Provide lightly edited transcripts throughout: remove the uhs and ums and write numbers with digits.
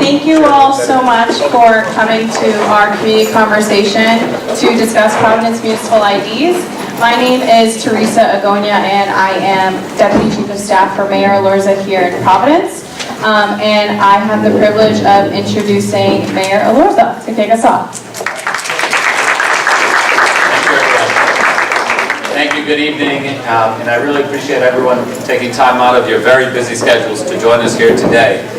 Thank you all so much for coming to our community conversation to discuss Providence Municipal IDs. My name is Teresa Agana, and I am Deputy Chief of Staff for Mayor Elorza here in Providence. And I have the privilege of introducing Mayor Elorza to kick us off. Thank you, good evening, and I really appreciate everyone taking time out of your very busy schedules to join us here today.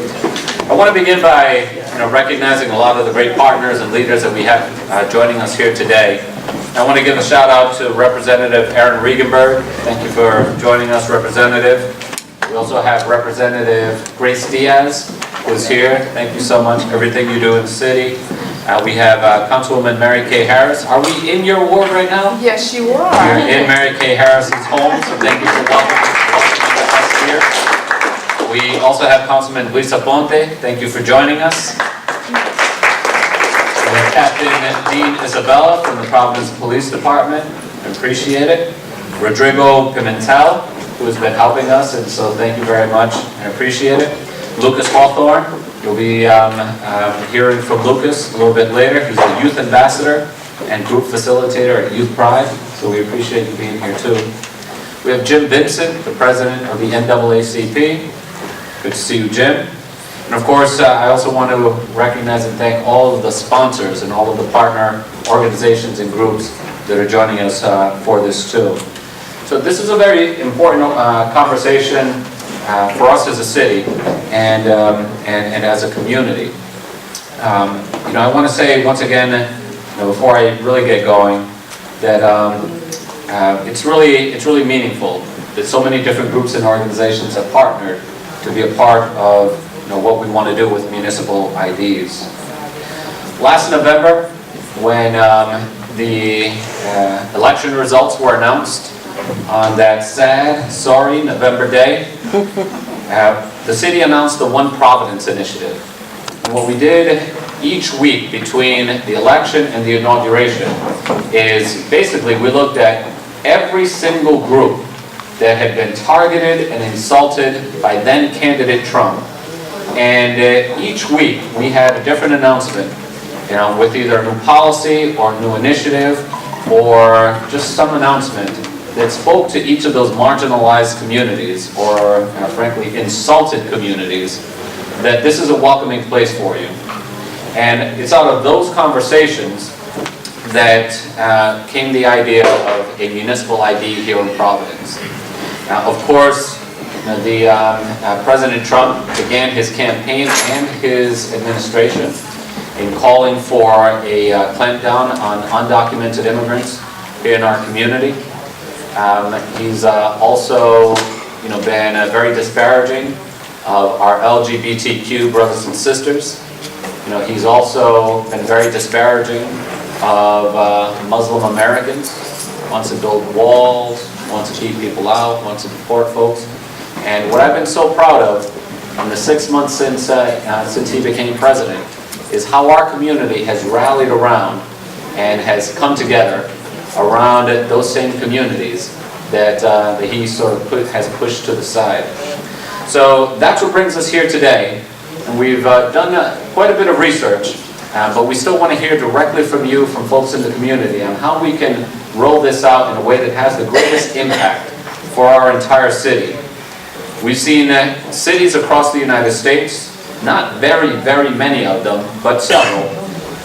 I want to begin by recognizing a lot of the great partners and leaders that we have joining us here today. I want to give a shout out to Representative Erin Regan Berg. Thank you for joining us, Representative. We also have Representative Grace Diaz, who is here. Thank you so much for everything you do in the city. We have Councilwoman Mary Kay Harris. Are we in your ward right now? Yes, you are. You're in Mary Kay Harris's home, so thank you for welcoming us here. We also have Councilman Luis Aponte. Thank you for joining us. We have Captain Dean Isabella from the Providence Police Department. I appreciate it. Rodrigo Pimentel, who has been helping us, and so thank you very much. I appreciate it. Lucas Hawthorne. You'll be hearing from Lucas a little bit later. He's the Youth Ambassador and Group Facilitator at Youth Pride, so we appreciate you being here too. We have Jim Vincent, the President of the NAACP. Good to see you, Jim. And of course, I also want to recognize and thank all of the sponsors and all of the partner organizations and groups that are joining us for this too. So this is a very important conversation for us as a city and as a community. I want to say once again, before I really get going, that it's really meaningful that so many different groups and organizations have partnered to be a part of what we want to do with municipal IDs. Last November, when the election results were announced on that sad, sorry November day, the city announced the One Providence initiative. And what we did each week between the election and the inauguration is basically we looked at every single group that had been targeted and insulted by then candidate Trump. And each week we had a different announcement, with either a new policy or a new initiative or just some announcement that spoke to each of those marginalized communities or frankly insulted communities that this is a welcoming place for you. And it's out of those conversations that came the idea of a municipal ID here in Providence. Of course, President Trump began his campaign and his administration in calling for a clampdown on undocumented immigrants here in our community. He's also, been very disparaging of our LGBTQ brothers and sisters. He's also been very disparaging of Muslim Americans. Wants to build walls, wants to keep people out, wants to deport folks. And what I've been so proud of in the 6 months since he became president is how our community has rallied around and has come together around those same communities that he sort of has pushed to the side. So that's what brings us here today. And we've done quite a bit of research, but we still want to hear directly from you, from folks in the community, on how we can roll this out in a way that has the greatest impact for our entire city. We've seen cities across the United States, not very, very many of them, but several,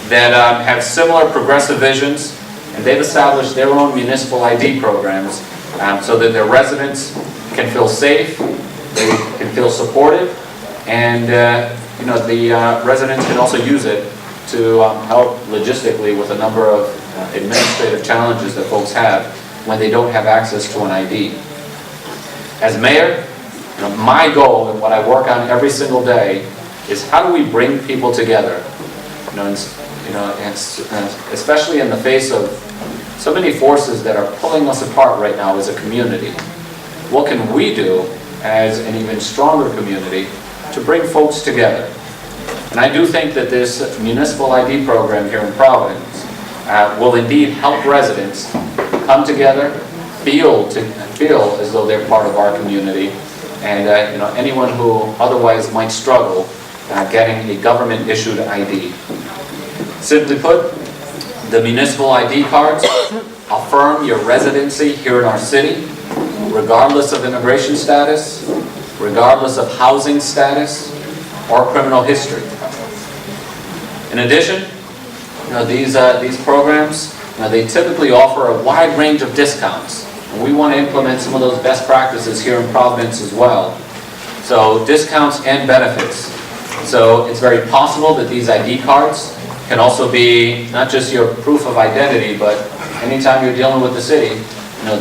that have similar progressive visions, and they've established their own municipal ID programs so that their residents can feel safe, they can feel supported, and the residents can also use it to help logistically with a number of administrative challenges that folks have when they don't have access to an ID. As mayor, my goal and what I work on every single day is how do we bring people together, especially in the face of so many forces that are pulling us apart right now as a community. What can we do as an even stronger community to bring folks together? And I do think that this municipal ID program here in Providence will indeed help residents come together, feel as though they're part of our community, and anyone who otherwise might struggle getting a government-issued ID. Simply put, the municipal ID cards affirm your residency here in our city, regardless of immigration status, regardless of housing status, or criminal history. In addition, these programs, they typically offer a wide range of discounts. And we want to implement some of those best practices here in Providence as well. So discounts and benefits. So it's very possible that these ID cards can also be not just your proof of identity, but anytime you're dealing with the city,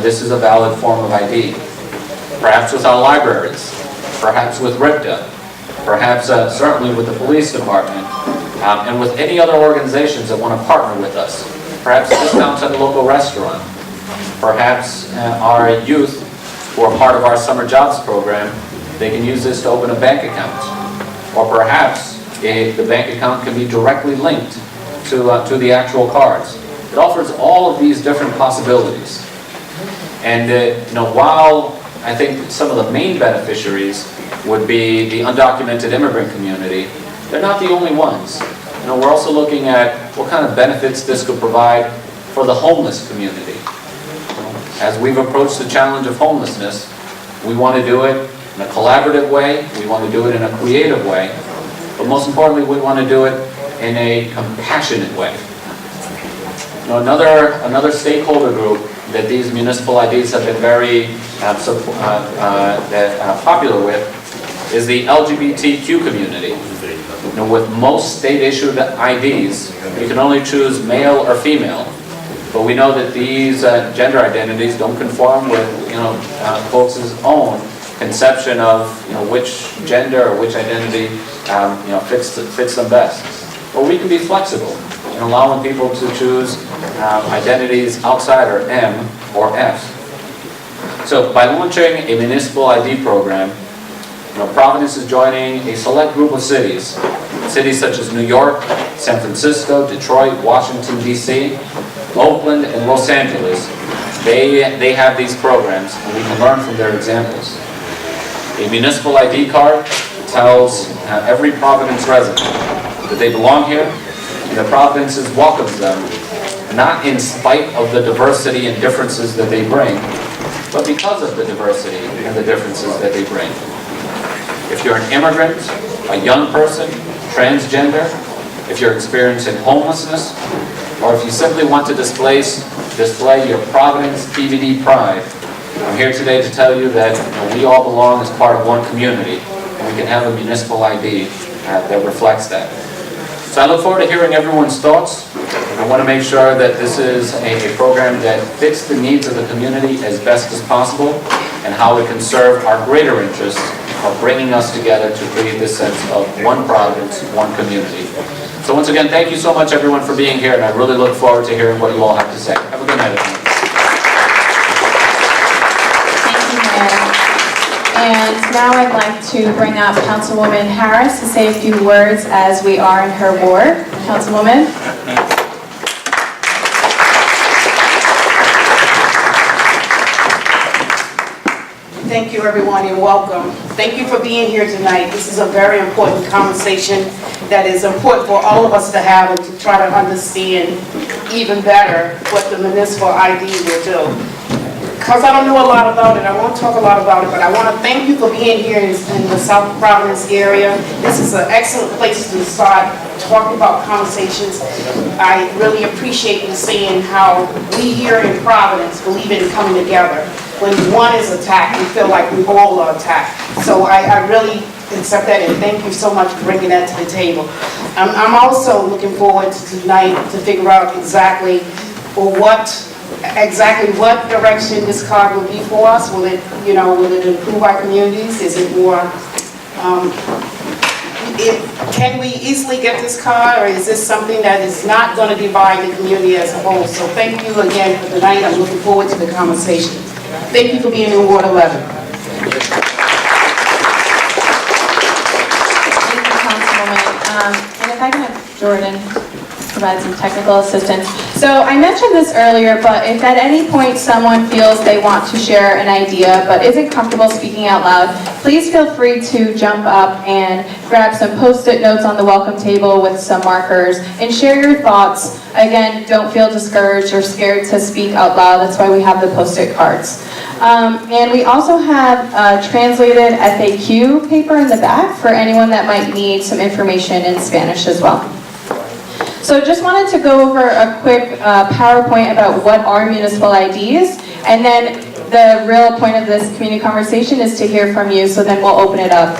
this is a valid form of ID. Perhaps with our libraries, perhaps with RIPTA, perhaps certainly with the police department, and with any other organizations that want to partner with us. Perhaps discounts at a local restaurant. Perhaps our youth who are part of our summer jobs program, they can use this to open a bank account. Or perhaps the bank account can be directly linked to the actual cards. It offers all of these different possibilities. And while I think some of the main beneficiaries would be the undocumented immigrant community, they're not the only ones. We're also looking at what kind of benefits this could provide for the homeless community. As we've approached the challenge of homelessness, we want to do it in a collaborative way, we want to do it in a creative way, but most importantly, we want to do it in a compassionate way. Another stakeholder group that these municipal IDs have been very popular with is the LGBTQ community. With most state-issued IDs, you can only choose male or female, but we know that these gender identities don't conform with folks' own conception of which gender or which identity fits them best. Or we can be flexible in allowing people to choose identities outside or M or F. So by launching a municipal ID program, Providence is joining a select group of cities such as New York, San Francisco, Detroit, Washington, D.C., Oakland, and Los Angeles. They have these programs, and we can learn from their examples. A municipal ID card tells every Providence resident that they belong here, and that Providence welcomes them, not in spite of the diversity and differences that they bring, but because of the diversity and the differences that they bring. If you're an immigrant, a young person, transgender, if you're experiencing homelessness, or if you simply want to display your Providence PVD pride, I'm here today to tell you that we all belong as part of one community, and we can have a municipal ID that reflects that. So I look forward to hearing everyone's thoughts. I want to make sure that this is a program that fits the needs of the community as best as possible, and how it can serve our greater interests of bringing us together to create this sense of one Providence, one community. So once again, thank you so much everyone for being here, and I really look forward to hearing what you all have to say. Have a good night, everyone. Thank you, Mayor. And now I'd like to bring up Councilwoman Harris to say a few words as we are in her ward. Councilwoman. Thank you, everyone, and welcome. Thank you for being here tonight. This is a very important conversation that is important for all of us to have and to try to understand even better what the municipal ID will do. Because I don't know a lot about it, I won't talk a lot about it, but I want to thank you for being here in the South Providence area. This is an excellent place to start talking about conversations. I really appreciate you saying how we here in Providence believe in coming together. When one is attacked, we feel like we all are attacked. So I really accept that, and thank you so much for bringing that to the table. I'm also looking forward to tonight to figure out exactly what direction this card will be for us. Will it improve our communities? Is it more, can we easily get this card, or is this something that is not going to divide the community as a whole? So thank you again for tonight. I'm looking forward to the conversation. Thank you for being in Ward 11. Thank you, Councilwoman. And if I can have Jordan provide some technical assistance. So I mentioned this earlier, but if at any point someone feels they want to share an idea but isn't comfortable speaking out loud, please feel free to jump up and grab some Post-it notes on the welcome table with some markers and share your thoughts. Again, don't feel discouraged or scared to speak out loud. That's why we have the Post-it cards. And we also have translated FAQ paper in the back for anyone that might need some information in Spanish as well. So just wanted to go over a quick PowerPoint about what are municipal IDs, and then the real point of this community conversation is to hear from you, so then we'll open it up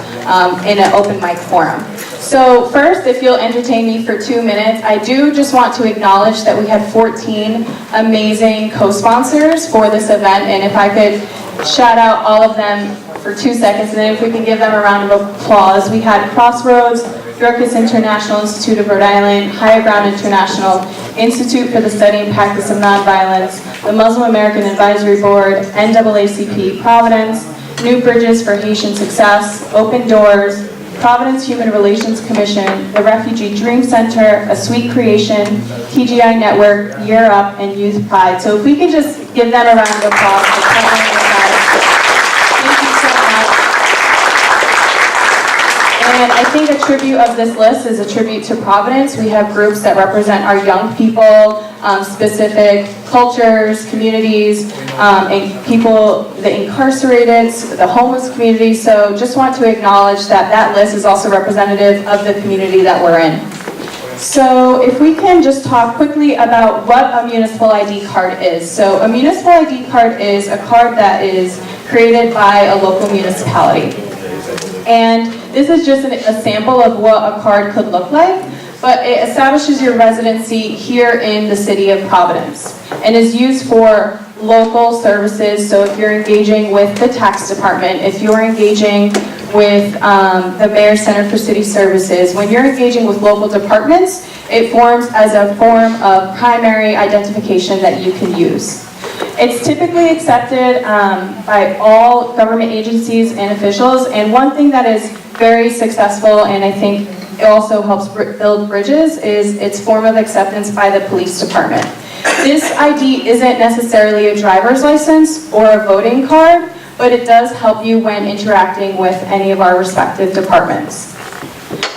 in an open mic forum. So first, if you'll entertain me for 2 minutes, I do just want to acknowledge that we had 14 amazing co-sponsors for this event, and if I could shout out all of them for 2 seconds, and then if we can give them a round of applause. We had Crossroads, Dorcas International Institute of Rhode Island, Higher Ground International, Institute for the Study and Practice of Nonviolence, the Muslim American Advisory Board, NAACP, Providence, New Bridges for Haitian Success, Open Doors, Providence Human Relations Commission, the Refugee Dream Center, A Sweet Creation, TGI Network, Year Up, and Youth Pride. So if we could just give them a round of applause for covering this out. Thank you so much. And I think a tribute of this list is a tribute to Providence. We have groups that represent our young people, specific cultures, communities, and people, the incarcerated, the homeless community. So just want to acknowledge that that list is also representative of the community that we're in. So if we can just talk quickly about what a municipal ID card is. So a municipal ID card is a card that is created by a local municipality. And this is just a sample of what a card could look like, but it establishes your residency here in the city of Providence and is used for local services. So if you're engaging with the tax department, if you're engaging with the Mayor's Center for City Services, when you're engaging with local departments, it forms as a form of primary identification that you can use. It's typically accepted by all government agencies and officials, and one thing that is very successful, and I think it also helps build bridges, is its form of acceptance by the police department. This ID isn't necessarily a driver's license or a voting card, but it does help you when interacting with any of our respective departments.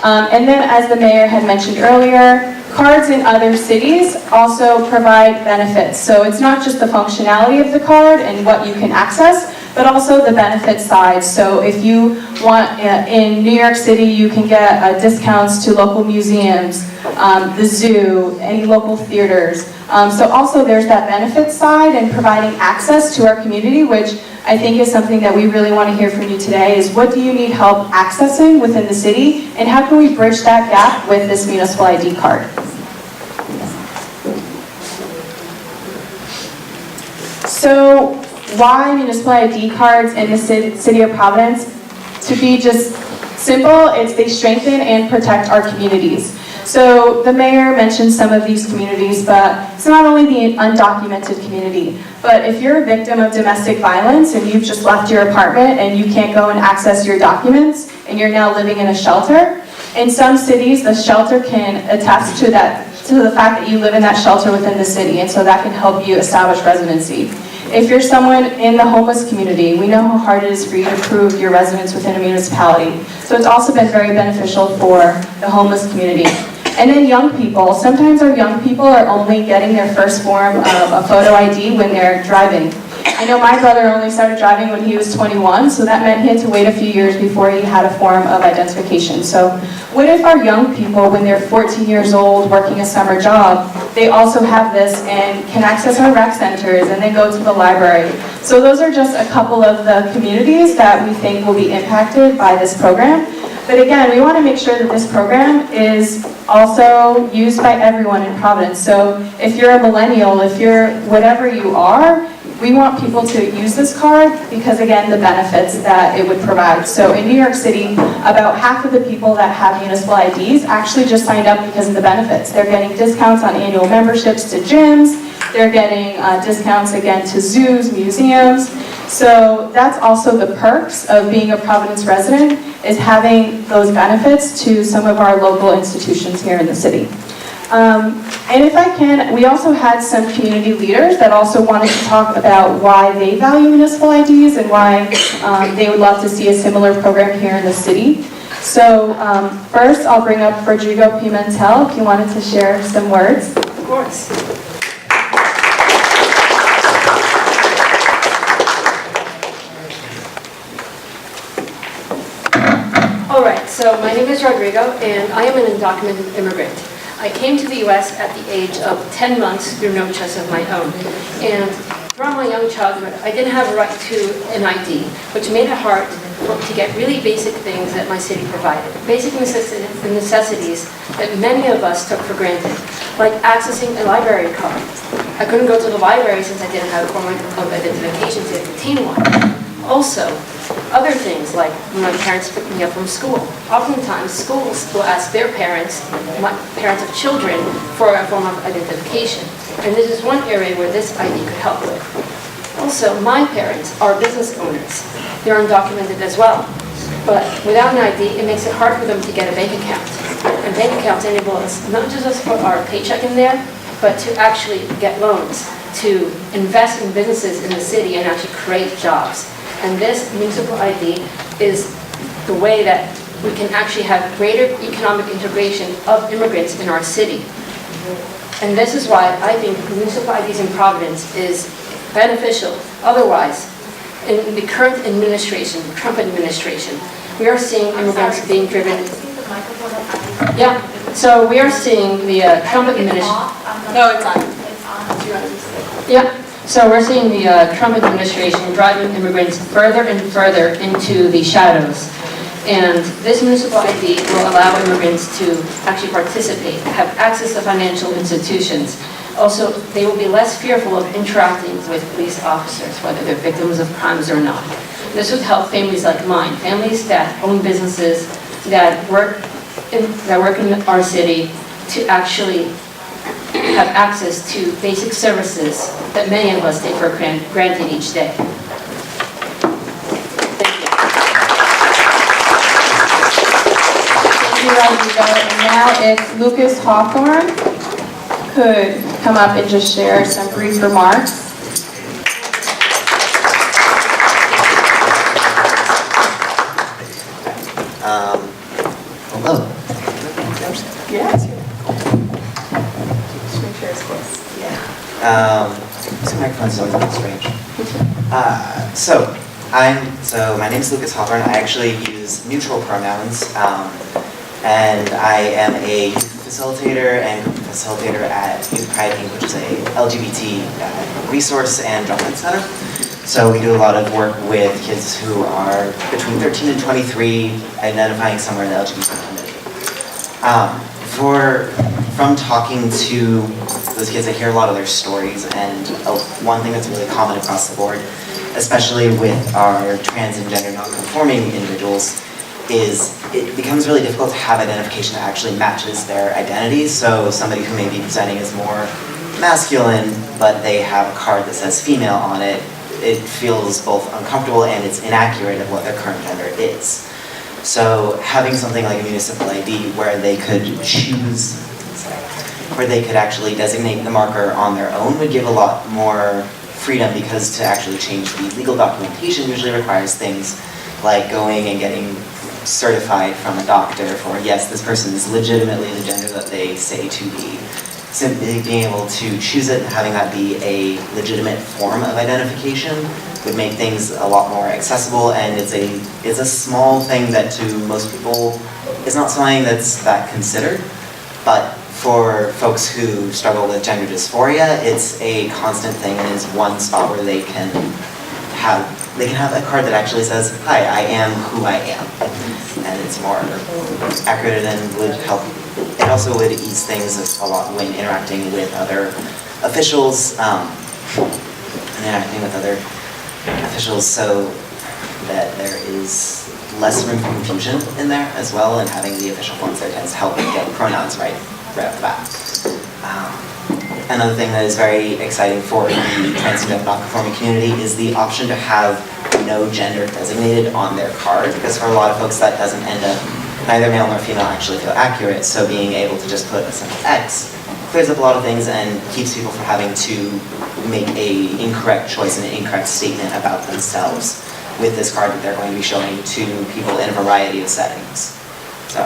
And then, as the mayor had mentioned earlier, cards in other cities also provide benefits. So it's not just the functionality of the card and what you can access, but also the benefit side. So if you want, in New York City, you can get discounts to local museums, the zoo, any local theaters. So also there's that benefit side and providing access to our community, which I think is something that we really want to hear from you today, is what do you need help accessing within the city, and how can we bridge that gap with this municipal ID card? So why municipal ID cards in the city of Providence? To be just simple, they strengthen and protect our communities. So the mayor mentioned some of these communities, but it's not only the undocumented community, but if you're a victim of domestic violence and you've just left your apartment and you can't go and access your documents and you're now living in a shelter, in some cities the shelter can attest to the fact that you live in that shelter within the city, and so that can help you establish residency. If you're someone in the homeless community, we know how hard it is for you to prove your residence within a municipality. So it's also been very beneficial for the homeless community. And then young people, sometimes our young people are only getting their first form of a photo ID when they're driving. I know my brother only started driving when he was 21, so that meant he had to wait a few years before he had a form of identification. So what if our young people, when they're 14 years old working a summer job, they also have this and can access our rec centers and then go to the library? So those are just a couple of the communities that we think will be impacted by this program. But again, we want to make sure that this program is also used by everyone in Providence. So if you're a millennial, if you're whatever you are, we want people to use this card because, again, the benefits that it would provide. So in New York City, about half of the people that have municipal IDs actually just signed up because of the benefits. They're getting discounts on annual memberships to gyms. They're getting discounts, again, to zoos, museums. So that's also the perks of being a Providence resident, is having those benefits to some of our local institutions here in the city. And if I can, we also had some community leaders that also wanted to talk about why they value municipal IDs and why they would love to see a similar program here in the city. So first, I'll bring up Rodrigo Pimentel if you wanted to share some words. Of course. All right, so my name is Rodrigo, and I am an undocumented immigrant. I came to the U.S. at the age of 10 months through no choice of my own. And throughout my young childhood, I didn't have a right to an ID, which made it hard to get really basic things that my city provided. Basic necessities that many of us took for granted, like accessing a library card. I couldn't go to the library since I didn't have a form of identification to obtain one. Also, other things like when my parents picked me up from school. Oftentimes, schools will ask their parents, parents of children, for a form of identification. And this is one area where this ID could help with. Also, my parents are business owners. They're undocumented as well. But without an ID, it makes it hard for them to get a bank account. And bank accounts enable us not just to put our paycheck in there, but to actually get loans, to invest in businesses in the city and actually create jobs. And this municipal ID is the way that we can actually have greater economic integration of immigrants in our city. And this is why I think municipal IDs in Providence is beneficial. Otherwise, in the current administration, Trump administration, we are seeing immigrants being driven. Yeah, so we are seeing the Trump administration. No, it's on. It's on. Yeah. So we're seeing the Trump administration driving immigrants further and further into the shadows. And this municipal ID will allow immigrants to actually participate, have access to financial institutions. Also, they will be less fearful of interacting with police officers, whether they're victims of crimes or not. This would help families like mine, families that own businesses, that work in our city, to actually have access to basic services that many of us take for granted each day. Thank you, Rodrigo. And now if Lucas Hawthorne could come up and just share some brief remarks. Hello. Yes. This microphone's always a little strange. So my name is Lucas Hawthorne. I actually use neutral pronouns, and I am a youth facilitator and group facilitator at Youth Pride Inc., which is a LGBT resource and drop-in center. So we do a lot of work with kids who are between 13 and 23, identifying somewhere in the LGBT community. From talking to those kids, I hear a lot of their stories, and one thing that's really common across the board, especially with our trans and gender non-conforming individuals, is it becomes really difficult to have identification that actually matches their identity. So somebody who may be presenting as more masculine, but they have a card that says female on it, it feels both uncomfortable and it's inaccurate of what their current gender is. So having something like a municipal ID where they could choose, where they could actually designate the marker on their own would give a lot more freedom, because to actually change the legal documentation usually requires things like going and getting certified from a doctor for, yes, this person is legitimately the gender that they say to be. Simply being able to choose it and having that be a legitimate form of identification would make things a lot more accessible, and it's a small thing that to most people is not something that's that considered, but for folks who struggle with gender dysphoria, it's a constant thing, and is one spot where they can have a card that actually says, hi, I am who I am, and it's more accurate and would help. It also would ease things a lot when interacting with other officials, and interacting with other officials, so that there is less room for confusion in there as well, and having the official forms there tends to help get pronouns right off the bat. Another thing that is very exciting for the trans and gender non-conforming community is the option to have no gender designated on their card, because for a lot of folks that doesn't end up neither male nor female actually feel accurate, so being able to just put a simple X clears up a lot of things and keeps people from having to make an incorrect choice and an incorrect statement about themselves with this card that they're going to be showing to people in a variety of settings. So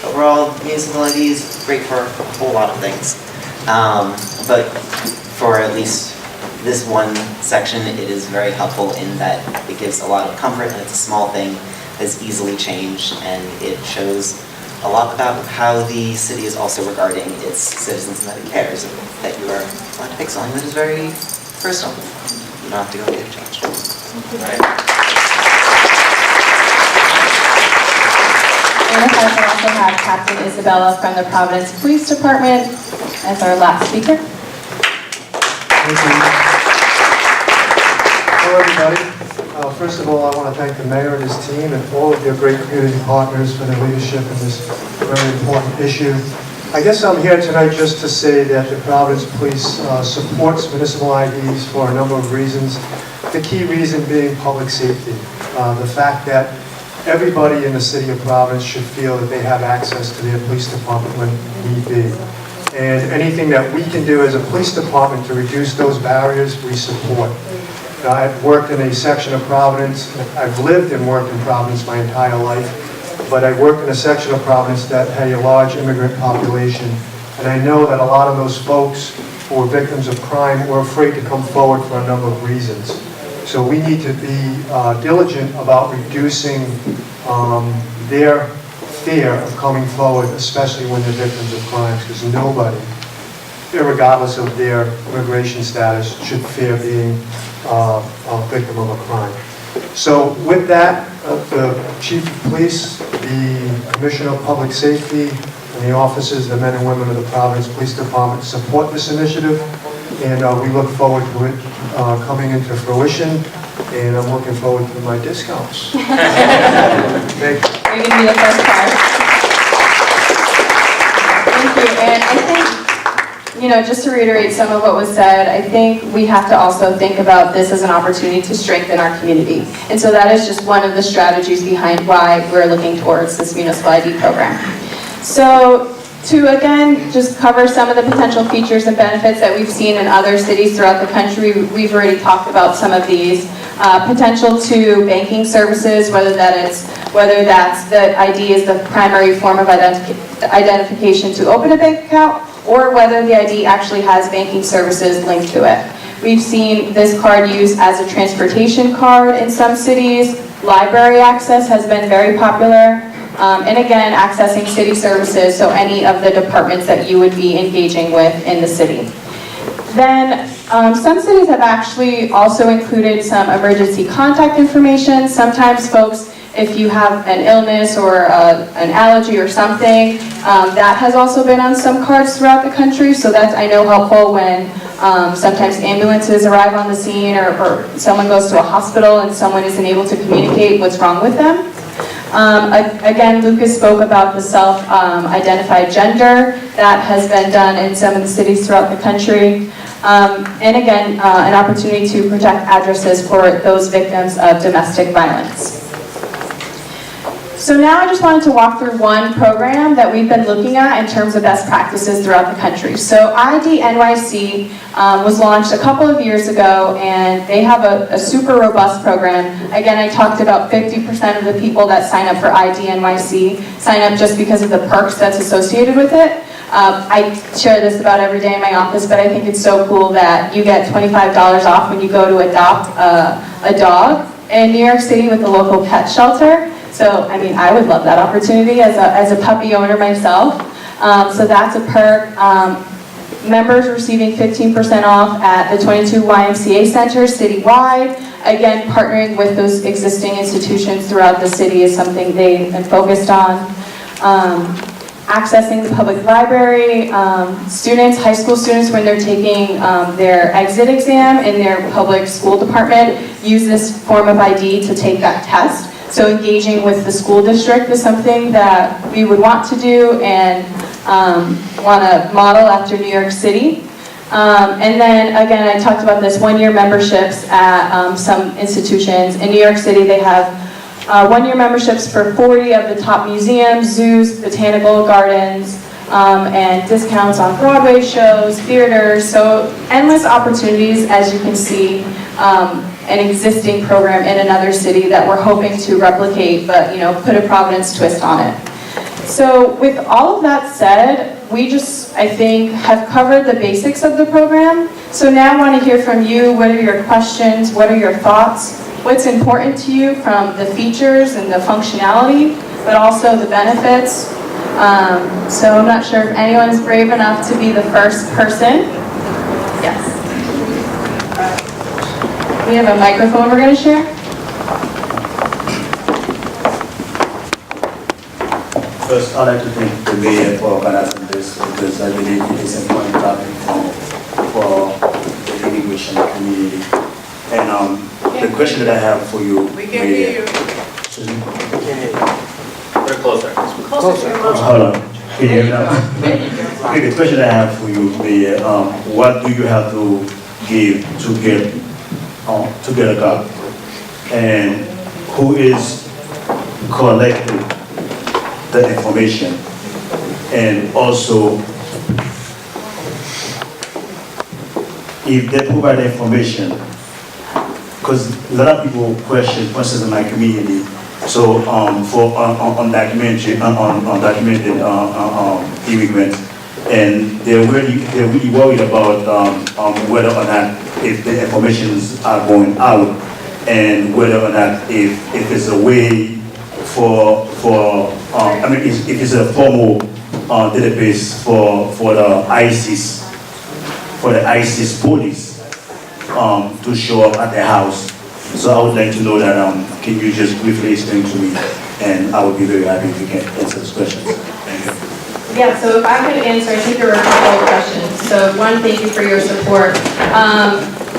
overall, municipal IDs, great for a whole lot of things. But for at least this one section, it is very helpful in that it gives a lot of comfort, and it's a small thing that's easily changed, and it shows a lot about how the city is also regarding its citizens and that it cares, and that you are trying to pick something that is very personal. You don't have to go get it changed. Right. And with us, we also have Captain Isabella from the Providence Police Department as our last speaker. Thank you. Hello, everybody. First of all, I want to thank the mayor and his team and all of your great community partners for their leadership in this very important issue. I guess I'm here tonight just to say that the Providence Police supports municipal IDs for a number of reasons. The key reason being public safety. The fact that everybody in the city of Providence should feel that they have access to their police department when need be. And anything that we can do as a police department to reduce those barriers, we support. I've worked in a section of Providence. I've lived and worked in Providence my entire life, but I worked in a section of Providence that had a large immigrant population. And I know that a lot of those folks who were victims of crime were afraid to come forward for a number of reasons. So we need to be diligent about reducing their fear of coming forward, especially when they're victims of crimes, because nobody, regardless of their immigration status, should fear being a victim of a crime. So with that, the Chief of Police, the Commissioner of Public Safety, and the officers, the men and women of the Providence Police Department support this initiative, and we look forward to it coming into fruition, and I'm looking forward to my discounts. Thank you. You're going to be the first part. Thank you. And I think, just to reiterate some of what was said, I think we have to also think about this as an opportunity to strengthen our community. And so that is just one of the strategies behind why we're looking towards this municipal ID program. So to, again, just cover some of the potential features and benefits that we've seen in other cities throughout the country, we've already talked about some of these. Potential to banking services, whether that's the ID is the primary form of identification to open a bank account, or whether the ID actually has banking services linked to it. We've seen this card used as a transportation card in some cities. Library access has been very popular. And again, accessing city services, so any of the departments that you would be engaging with in the city. Then, some cities have actually also included some emergency contact information. Sometimes folks, if you have an illness or an allergy or something, that has also been on some cards throughout the country. So that's, I know, helpful when sometimes ambulances arrive on the scene, or someone goes to a hospital and someone isn't able to communicate what's wrong with them. Again, Lucas spoke about the self-identified gender. That has been done in some of the cities throughout the country. And again, an opportunity to protect addresses for those victims of domestic violence. So now I just wanted to walk through one program that we've been looking at in terms of best practices throughout the country. So ID NYC was launched a couple of years ago, and they have a super robust program. Again, I talked about 50% of the people that sign up for ID NYC sign up just because of the perks that's associated with it. I share this about every day in my office, but I think it's so cool that you get $25 off when you go to adopt a dog in New York City with the local pet shelter. So, I mean, I would love that opportunity as a puppy owner myself. So that's a perk. Members receiving 15% off at the 22 YMCA centers citywide. Again, partnering with those existing institutions throughout the city is something they've been focused on. Accessing the public library. Students, high school students, when they're taking their exit exam in their public school department, use this form of ID to take that test. So engaging with the school district is something that we would want to do and want to model after New York City. And then, again, I talked about this one-year memberships at some institutions. In New York City, they have one-year memberships for 40 of the top museums, zoos, botanical gardens, and discounts on Broadway shows, theaters, so endless opportunities, as you can see, an existing program in another city that we're hoping to replicate, but put a Providence twist on it. So with all of that said, we just, I think, have covered the basics of the program. So now I want to hear from you. What are your questions? What are your thoughts? What's important to you from the features and the functionality, but also the benefits? So I'm not sure if anyone is brave enough to be the first person. Yes. We have a microphone we're going to share. First, I'd like to thank the mayor for organizing this because I believe it is an important topic for the immigration community. And the question that I have for you, We can hear you. They're closer. Hold on. Can you hear me now? Okay, the question I have for you, Mayor, what do you have to give to get a car? And who is collecting the information? And also, if they provide the information, because a lot of people question, for instance, in my community, so for undocumented immigrants, and they're really worried about whether or not if the informations are going out, and whether or not if it's a way for I mean if it's a formal database for the ISIS police to show up at the house. So I would like to know that, can you just briefly explain to me, and I would be very happy if you can answer those questions. Thank you. Yeah, so if I could answer, I think there were a couple of questions. So one, thank you for your support.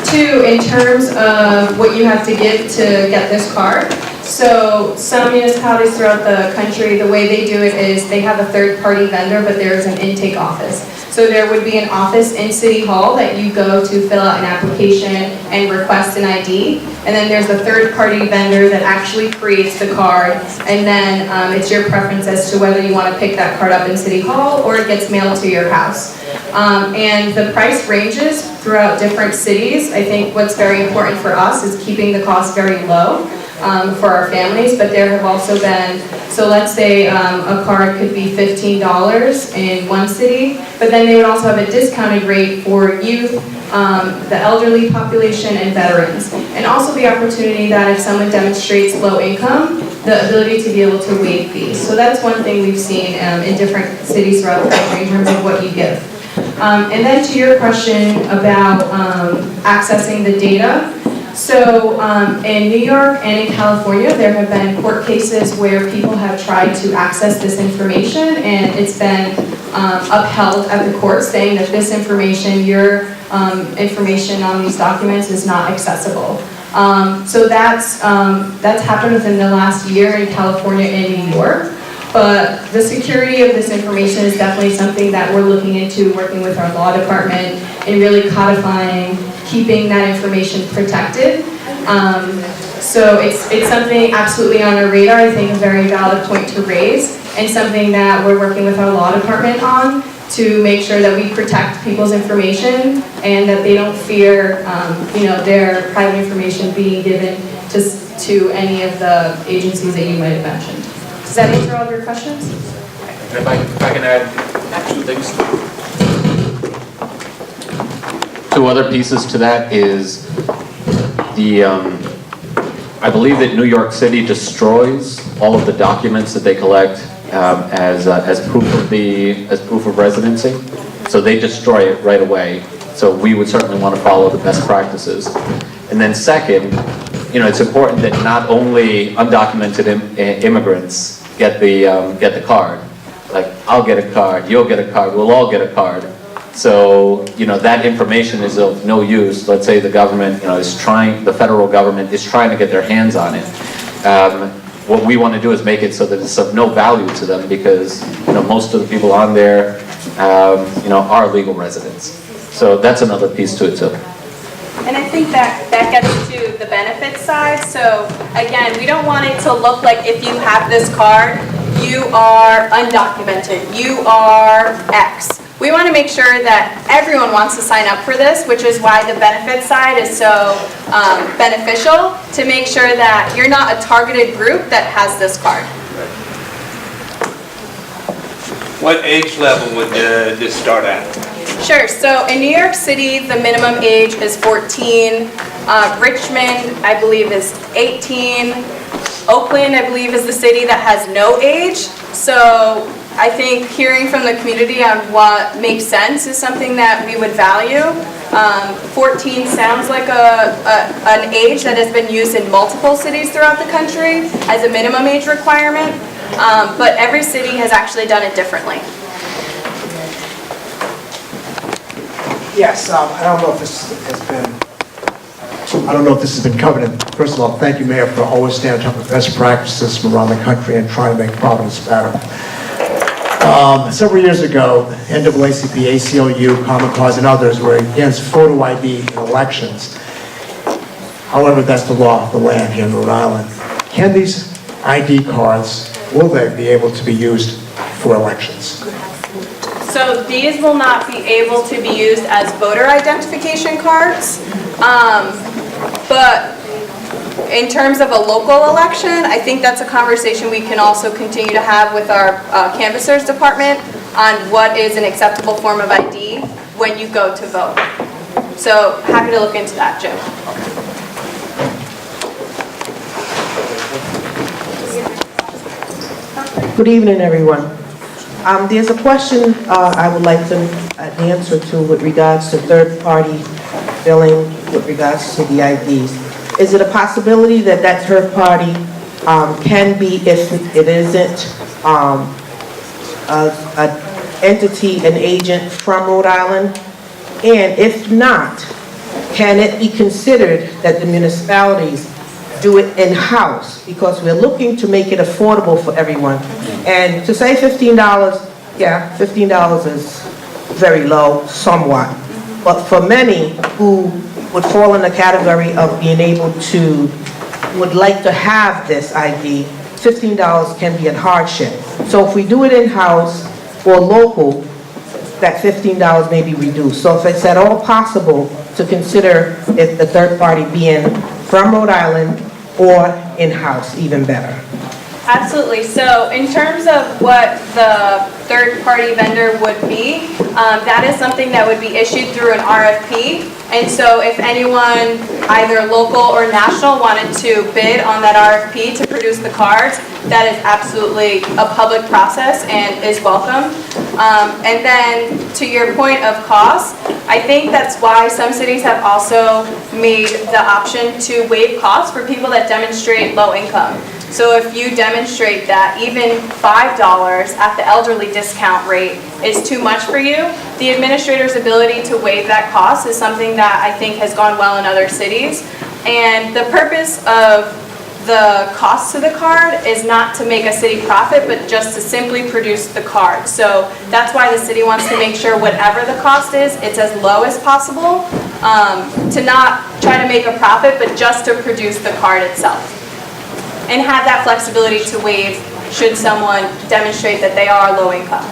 Two, in terms of what you have to give to get this card. So some municipalities throughout the country, the way they do it is they have a third-party vendor, but there's an intake office. So there would be an office in City Hall that you go to fill out an application and request an ID. And then there's a third-party vendor that actually creates the card. And then it's your preference as to whether you want to pick that card up in City Hall or it gets mailed to your house. And the price ranges throughout different cities. I think what's very important for us is keeping the cost very low for our families, but there have also been, so let's say a card could be $15 in one city, but then they would also have a discounted rate for youth, the elderly population, and veterans. And also the opportunity that if someone demonstrates low income, the ability to be able to waive fees. So that's one thing we've seen in different cities throughout the country in terms of what you give. And then to your question about accessing the data, so in New York and in California, there have been court cases where people have tried to access this information, and it's been upheld at the court saying that this information, your information on these documents is not accessible. So that's happened within the last year in California and New York. But the security of this information is definitely something that we're looking into, working with our law department and really codifying, keeping that information protected. So it's something absolutely on our radar, I think a very valid point to raise, and something that we're working with our law department on to make sure that we protect people's information and that they don't fear their private information being given to any of the agencies that you might have mentioned. Does that answer all of your questions? And if I can add two things. Two other pieces to that is I believe that New York City destroys all of the documents that they collect as proof of residency. So they destroy it right away. So we would certainly want to follow the best practices. And then second, it's important that not only undocumented immigrants get the card. Like, I'll get a card, you'll get a card, we'll all get a card. So, that information is of no use. Let's say the government, the federal government is trying to get their hands on it. What we want to do is make it so that it's of no value to them because, most of the people on there, are legal residents. So that's another piece to it too. And I think that gets to the benefits side. So again, we don't want it to look like if you have this card, you are undocumented, you are X. We want to make sure that everyone wants to sign up for this, which is why the benefit side is so beneficial, to make sure that you're not a targeted group that has this card. What age level would this start at? Sure, so in New York City, the minimum age is 14. Richmond, I believe, is 18. Oakland, I believe, is the city that has no age. So I think hearing from the community on what makes sense is something that we would value. 14 sounds like an age that has been used in multiple cities throughout the country as a minimum age requirement, but every city has actually done it differently. Yes, I don't know if this has been covered. And first of all, thank you, Mayor, for always standing up for best practices from around the country and trying to make Providence better. Several years ago, NAACP, ACLU, Common Cause, and others were against photo ID in elections. However, that's the law of the land here in Rhode Island. Can these ID cards, will they be able to be used for elections? So these will not be able to be used as voter identification cards, but in terms of a local election, I think that's a conversation we can also continue to have with our canvassers department on what is an acceptable form of ID when you go to vote. So happy to look into that, Jim. Good evening, everyone. There's a question I would like to answer to with regards to third-party billing with regards to the IDs. Is it a possibility that that third party can be, if it isn't an entity, an agent from Rhode Island? And if not, can it be considered that the municipalities do it in-house? Because we're looking to make it affordable for everyone. And to say $15, yeah, $15 is very low, somewhat. But for many who would fall in the category of being able to, would like to have this ID, $15 can be a hardship. So if we do it in-house or local, that $15 may be reduced. So if it's at all possible to consider if the third party being from Rhode Island or in-house, even better. Absolutely. So in terms of what the third-party vendor would be, that is something that would be issued through an RFP. And so if anyone, either local or national, wanted to bid on that RFP to produce the cards, that is absolutely a public process and is welcome. And then to your point of cost, I think that's why some cities have also made the option to waive costs for people that demonstrate low income. So if you demonstrate that even $5 at the elderly discount rate is too much for you, the administrator's ability to waive that cost is something that I think has gone well in other cities. And the purpose of the cost to the card is not to make a city profit, but just to simply produce the card. So that's why the city wants to make sure whatever the cost is, it's as low as possible, to not try to make a profit, but just to produce the card itself. And have that flexibility to waive should someone demonstrate that they are low income.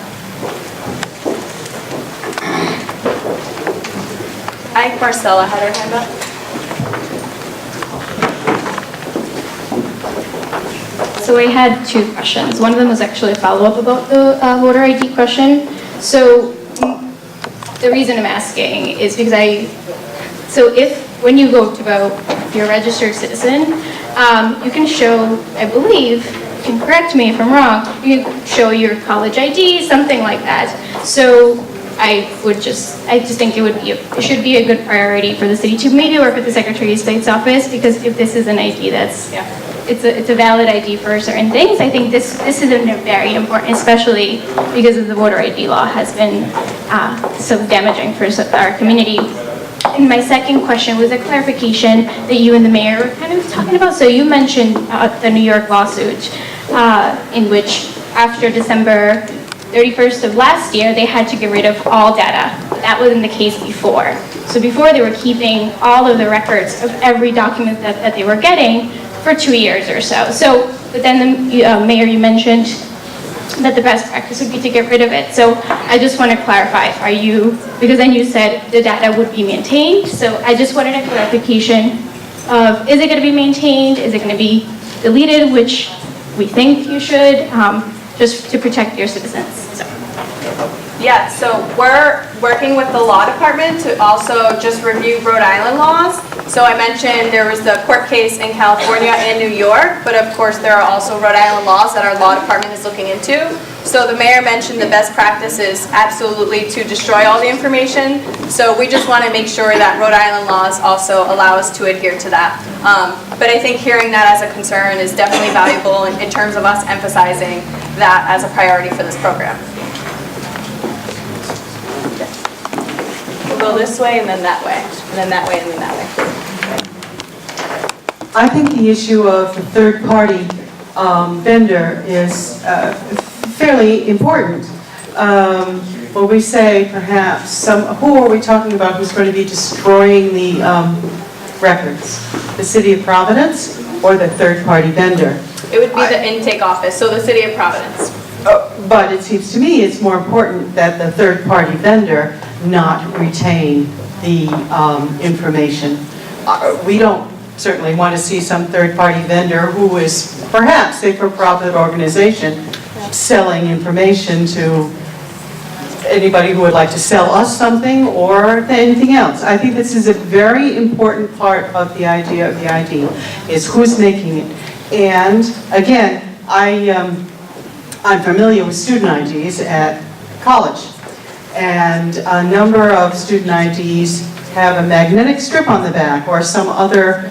I think Marcella had her hand up. So I had two questions. One of them was actually a follow-up about the voter ID question. So the reason I'm asking is because when you go to vote, if you're a registered citizen, you can show, I believe, you can correct me if I'm wrong, you can show your college ID, something like that. So I just think it should be a good priority for the city to maybe work with the Secretary of State's office, because if this is an ID that's, it's a valid ID for certain things, I think this is very important, especially because of the voter ID law has been so damaging for our community. And my second question was a clarification that you and the mayor were kind of talking about. So you mentioned the New York lawsuit in which after December 31st of last year, they had to get rid of all data that wasn't the case before. So before they were keeping all of the records of every document that they were getting for 2 years or so. So, but then the Mayor, you mentioned that the best practice would be to get rid of it. So I just want to clarify, because then you said the data would be maintained. So I just wanted a clarification of, is it going to be maintained? Is it going to be deleted, which we think you should, just to protect your citizens? So. Yeah, so we're working with the law department to also just review Rhode Island laws. So I mentioned there was the court case in California and New York, but of course there are also Rhode Island laws that our law department is looking into. So the mayor mentioned the best practice is absolutely to destroy all the information. So we just want to make sure that Rhode Island laws also allow us to adhere to that. But I think hearing that as a concern is definitely valuable in terms of us emphasizing that as a priority for this program. We'll go this way and then that way, and then that way and then that way. I think the issue of the third-party vendor is fairly important. When we say perhaps, who are we talking about who's going to be destroying the records? The City of Providence or the third-party vendor? It would be the intake office, so the City of Providence. But it seems to me it's more important that the third-party vendor not retain the information. We don't certainly want to see some third-party vendor who is perhaps a for-profit organization selling information to anybody who would like to sell us something or anything else. I think this is a very important part of the idea of the ID, is who's making it. And again, I'm familiar with student IDs at college, and a number of student IDs have a magnetic strip on the back or some other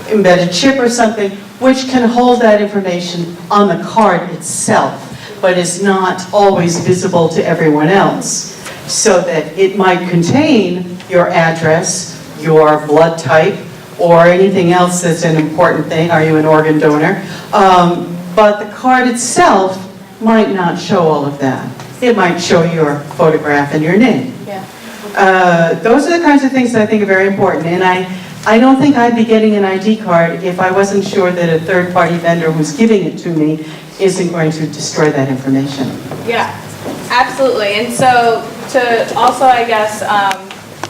embedded chip or something which can hold that information on the card itself, but is not always visible to everyone else, so that it might contain your address, your blood type, or anything else that's an important thing. Are you an organ donor? But the card itself might not show all of that. It might show your photograph and your name. Yeah. Those are the kinds of things that I think are very important. And I don't think I'd be getting an ID card if I wasn't sure that a third-party vendor who's giving it to me isn't going to destroy that information. Yeah, absolutely. And so to also, I guess,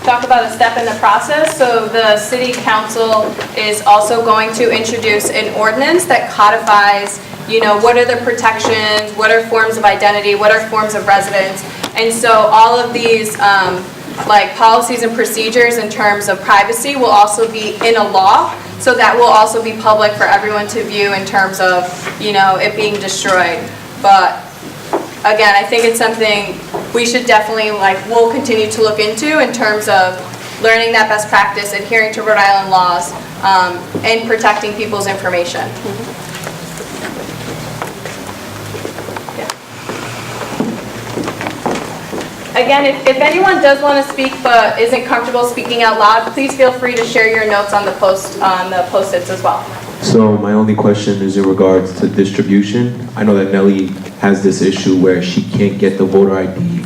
talk about a step in the process. So the City Council is also going to introduce an ordinance that codifies, you know, what are the protections, what are forms of identity, what are forms of residence. And so all of these like policies and procedures in terms of privacy will also be in a law. So that will also be public for everyone to view in terms of, you know, it being destroyed. But again, I think it's something we should definitely, we'll continue to look into in terms of learning that best practice, adhering to Rhode Island laws, and protecting people's information. Again, if anyone does want to speak but isn't comfortable speaking out loud, please feel free to share your notes on the post-its as well. So my only question is in regards to distribution. I know that Nellie has this issue where she can't get the voter ID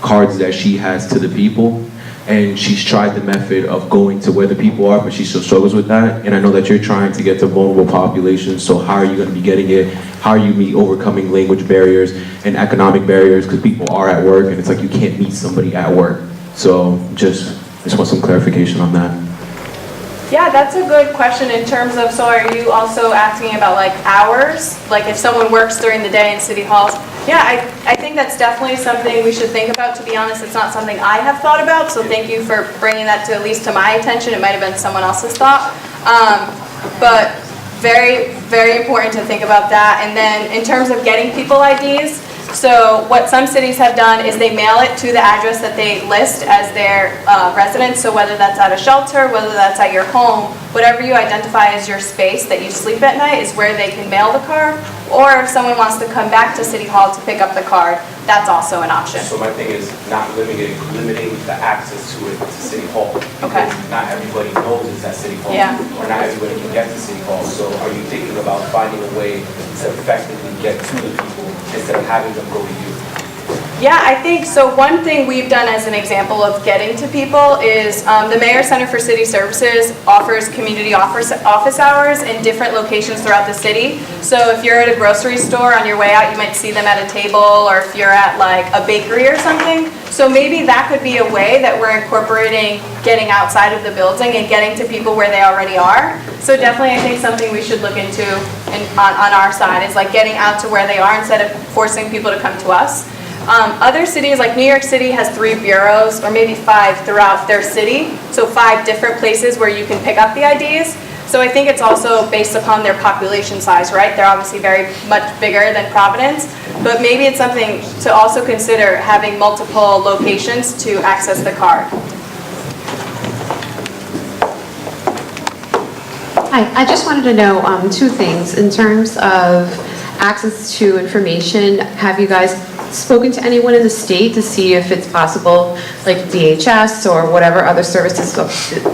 cards that she has to the people, and she's tried the method of going to where the people are, but she still struggles with that. And I know that you're trying to get to vulnerable populations, so how are you going to be getting it? How are you overcoming language barriers and economic barriers, because people are at work and it's like you can't meet somebody at work. So just want some clarification on that. Yeah, that's a good question in terms of, so are you also asking about hours? Like if someone works during the day in city halls? Yeah, I think that's definitely something we should think about. To be honest, it's not something I have thought about, so thank you for bringing that to at least to my attention. It might have been someone else's thought. But very, very important to think about that. And then in terms of getting people IDs, so what some cities have done is they mail it to the address that they list as their residence. So whether that's at a shelter, whether that's at your home, whatever you identify as your space that you sleep at night is where they can mail the card. Or if someone wants to come back to City Hall to pick up the card, that's also an option. So my thing is not limiting the access to it to City Hall. Okay. Not everybody knows it's at City Hall. Yeah. Or not everybody can get to City Hall. So are you thinking about finding a way to effectively get to the people instead of having them go to you? Yeah, I think, so one thing we've done as an example of getting to people is the Mayor Center for City Services offers community office hours in different locations throughout the city. So if you're at a grocery store on your way out, you might see them at a table, or if you're at like a bakery or something. So maybe that could be a way that we're incorporating getting outside of the building and getting to people where they already are. So definitely I think something we should look into on our side is like getting out to where they are instead of forcing people to come to us. Other cities, like New York City has 3 bureaus, or maybe 5 throughout their city, so 5 different places where you can pick up the IDs. So I think it's also based upon their population size, right? They're obviously very much bigger than Providence, but maybe it's something to also consider having multiple locations to access the card. Hi, I just wanted to know 2 things. In terms of access to information, have you guys spoken to anyone in the state to see if it's possible, like DHS or whatever other services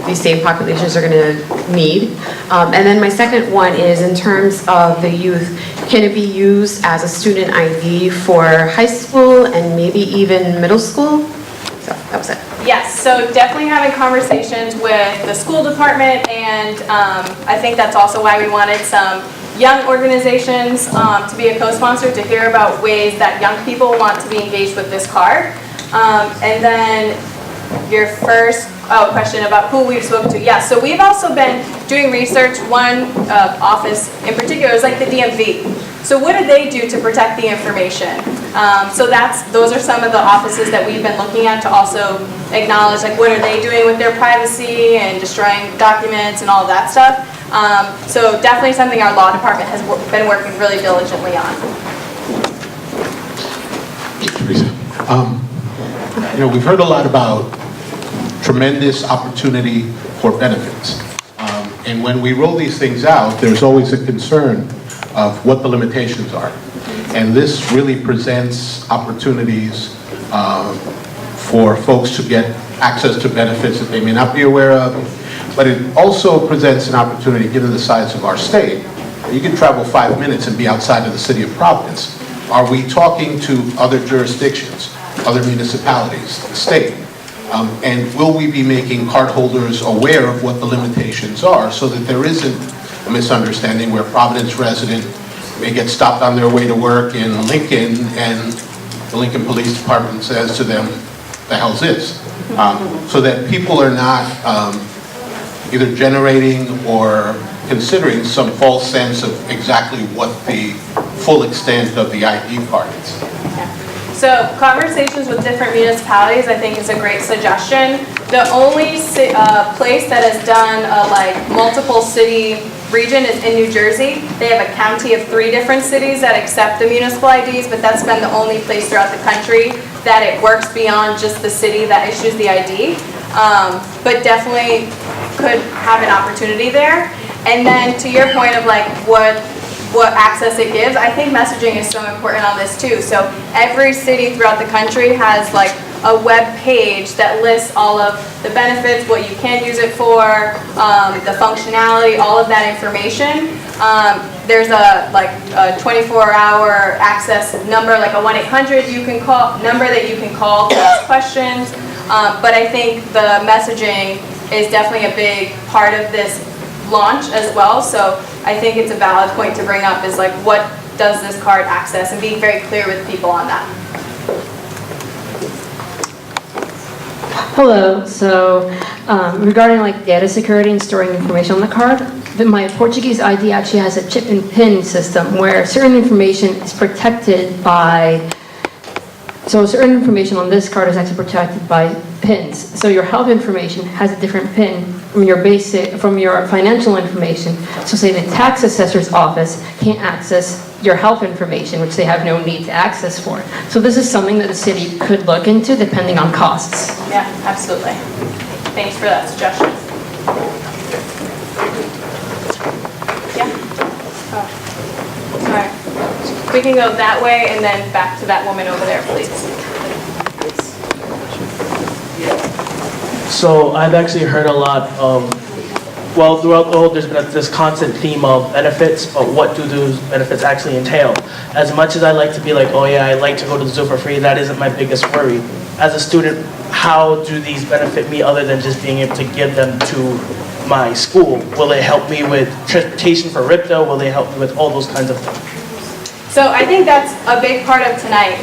these same populations are going to need? And then my second one is in terms of the youth, can it be used as a student ID for high school and maybe even middle school? So that was it. Yes, so definitely having conversations with the school department, and I think that's also why we wanted some young organizations to be a co-sponsor to hear about ways that young people want to be engaged with this card. And then your first question about who we've spoken to. Yes, so we've also been doing research. One office in particular is like the DMV. So what do they do to protect the information? So those are some of the offices that we've been looking at to also acknowledge, like, what are they doing with their privacy and destroying documents and all of that stuff. So definitely something our law department has been working really diligently on. Teresa, we've heard a lot about tremendous opportunity for benefits. And when we roll these things out, there's always a concern of what the limitations are. And this really presents opportunities for folks to get access to benefits that they may not be aware of. But it also presents an opportunity, given the size of our state. You can travel 5 minutes and be outside of the city of Providence. Are we talking to other jurisdictions, other municipalities, the state? And will we be making cardholders aware of what the limitations are so that there isn't a misunderstanding where Providence resident may get stopped on their way to work in Lincoln and the Lincoln Police Department says to them, the hell's this? So that people are not either generating or considering some false sense of exactly what the full extent of the ID card is. So conversations with different municipalities, I think, is a great suggestion. The only place that has done a multiple city region is in New Jersey. They have a county of 3 different cities that accept the municipal IDs, but that's been the only place throughout the country that it works beyond just the city that issues the ID. But definitely could have an opportunity there. And then to your point of what access it gives, I think messaging is so important on this too. So every city throughout the country has a web page that lists all of the benefits, what you can use it for, the functionality, all of that information. There's a 24-hour access number, like a 1-800 number that you can call to ask questions. But I think the messaging is definitely a big part of this launch as well. So I think it's a valid point to bring up is what does this card access, and being very clear with people on that. Hello, so regarding data security and storing information on the card, my Portuguese ID actually has a chip and pin system where certain information is protected by, so certain information on this card is actually protected by pins. So your health information has a different pin from your financial information. So say the tax assessor's office can't access your health information, which they have no need to access for. So this is something that the city could look into depending on costs. Yeah, absolutely. Thanks for that suggestion. Yeah? Oh, sorry. We can go that way and then back to that woman over there, please. So I've actually heard a lot of well, throughout the whole, there's been this constant theme of benefits, but what do those benefits actually entail? As much as I like to be like, oh yeah, I like to go to the zoo for free, that isn't my biggest worry. As a student, how do these benefit me other than just being able to give them to my school? Will they help me with transportation for RIPTA? Will they help me with all those kinds of things? So I think that's a big part of tonight.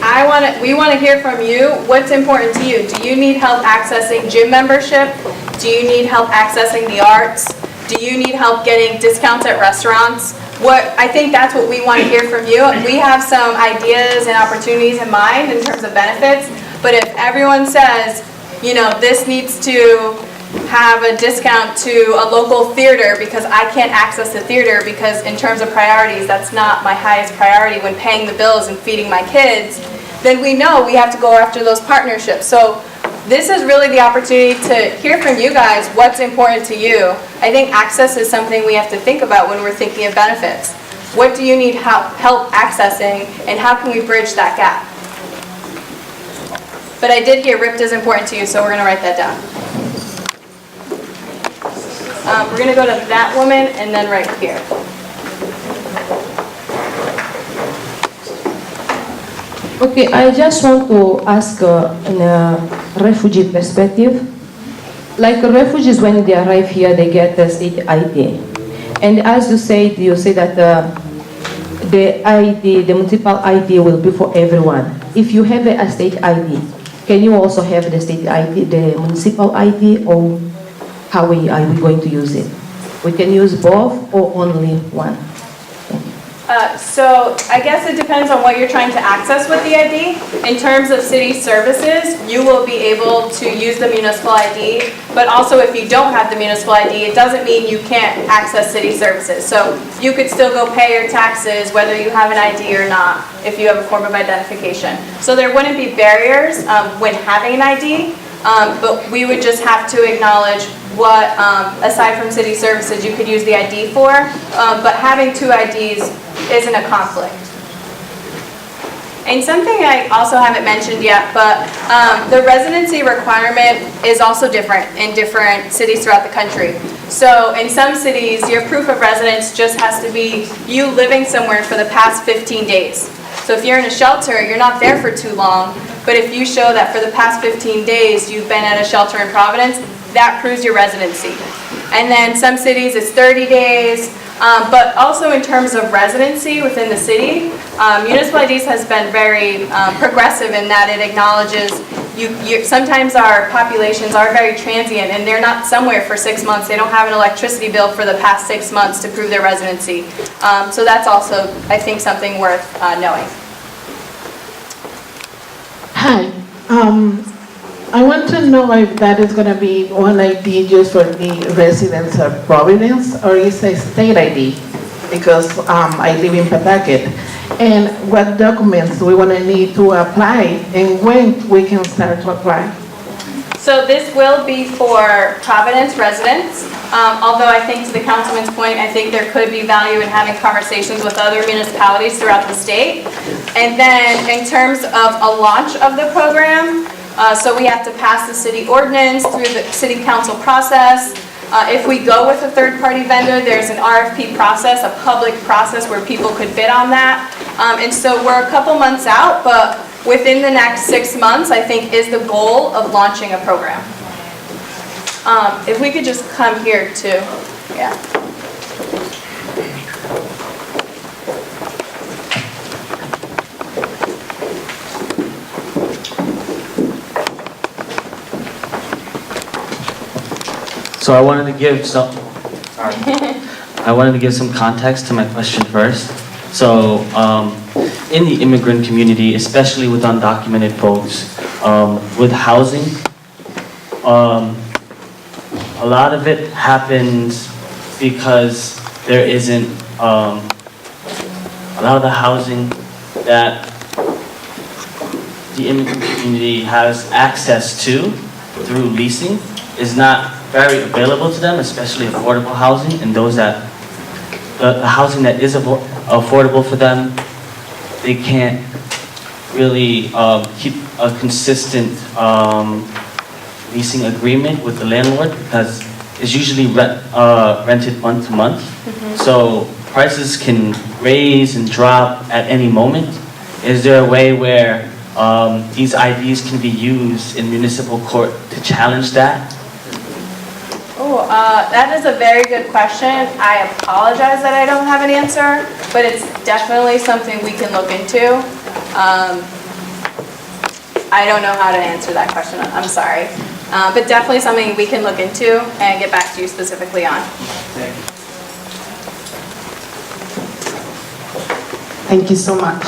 We want to hear from you. What's important to you? Do you need help accessing gym membership? Do you need help accessing the arts? Do you need help getting discounts at restaurants? I think that's what we want to hear from you. We have some ideas and opportunities in mind in terms of benefits, but if everyone says, you know, this needs to have a discount to a local theater because I can't access the theater because in terms of priorities, that's not my highest priority when paying the bills and feeding my kids, then we know we have to go after those partnerships. So this is really the opportunity to hear from you guys what's important to you. I think access is something we have to think about when we're thinking of benefits. What do you need help accessing and how can we bridge that gap? But I did hear RIPTA is important to you, so we're going to write that down. We're going to go to that woman and then right here. Okay, I just want to ask in a refugee perspective. Like refugees, when they arrive here, they get a state ID. And as you say that the ID, the municipal ID will be for everyone. If you have a state ID, can you also have the state ID, the municipal ID, or how are we going to use it? We can use both or only one? So I guess it depends on what you're trying to access with the ID. In terms of city services, you will be able to use the municipal ID, but also if you don't have the municipal ID, it doesn't mean you can't access city services. So you could still go pay your taxes whether you have an ID or not, if you have a form of identification. So there wouldn't be barriers when having an ID, but we would just have to acknowledge what, aside from city services, you could use the ID for, but having two IDs isn't a conflict. And something I also haven't mentioned yet, but the residency requirement is also different in different cities throughout the country. So in some cities, your proof of residence just has to be you living somewhere for the past 15 days. So if you're in a shelter, you're not there for too long, but if you show that for the past 15 days you've been at a shelter in Providence, that proves your residency. And then some cities it's 30 days, but also in terms of residency within the city, Municipal IDs has been very progressive in that it acknowledges sometimes our populations are very transient and they're not somewhere for 6 months. They don't have an electricity bill for the past 6 months to prove their residency. So that's also, I think, something worth knowing. Hi. I want to know if that is going to be one ID just for the residents of Providence or is a state ID, because I live in Pawtucket. And what documents do we want to need to apply and when we can start to apply? So this will be for Providence residents, although I think to the councilman's point, I think there could be value in having conversations with other municipalities throughout the state. And then in terms of a launch of the program, so we have to pass the city ordinance through the city council process. If we go with a third-party vendor, there's an RFP process, a public process where people could bid on that. And so we're a couple months out, but within the next 6 months, I think, is the goal of launching a program. If we could just come here too, yeah. So I wanted to give some context to my question first. So in the immigrant community, especially with undocumented folks, with housing, a lot of it happens because there isn't a lot of the housing that the immigrant community has access to through leasing is not very available to them, especially affordable housing, and those that, the housing that is affordable for them, they can't really keep a consistent leasing agreement with the landlord because is usually rented month to month. So prices can raise and drop at any moment. Is there a way where these IDs can be used in municipal court to challenge that? Oh, that is a very good question. I apologize that I don't have an answer, but it's definitely something we can look into. I don't know how to answer that question, I'm sorry. But definitely something we can look into and get back to you specifically on. Thank you so much.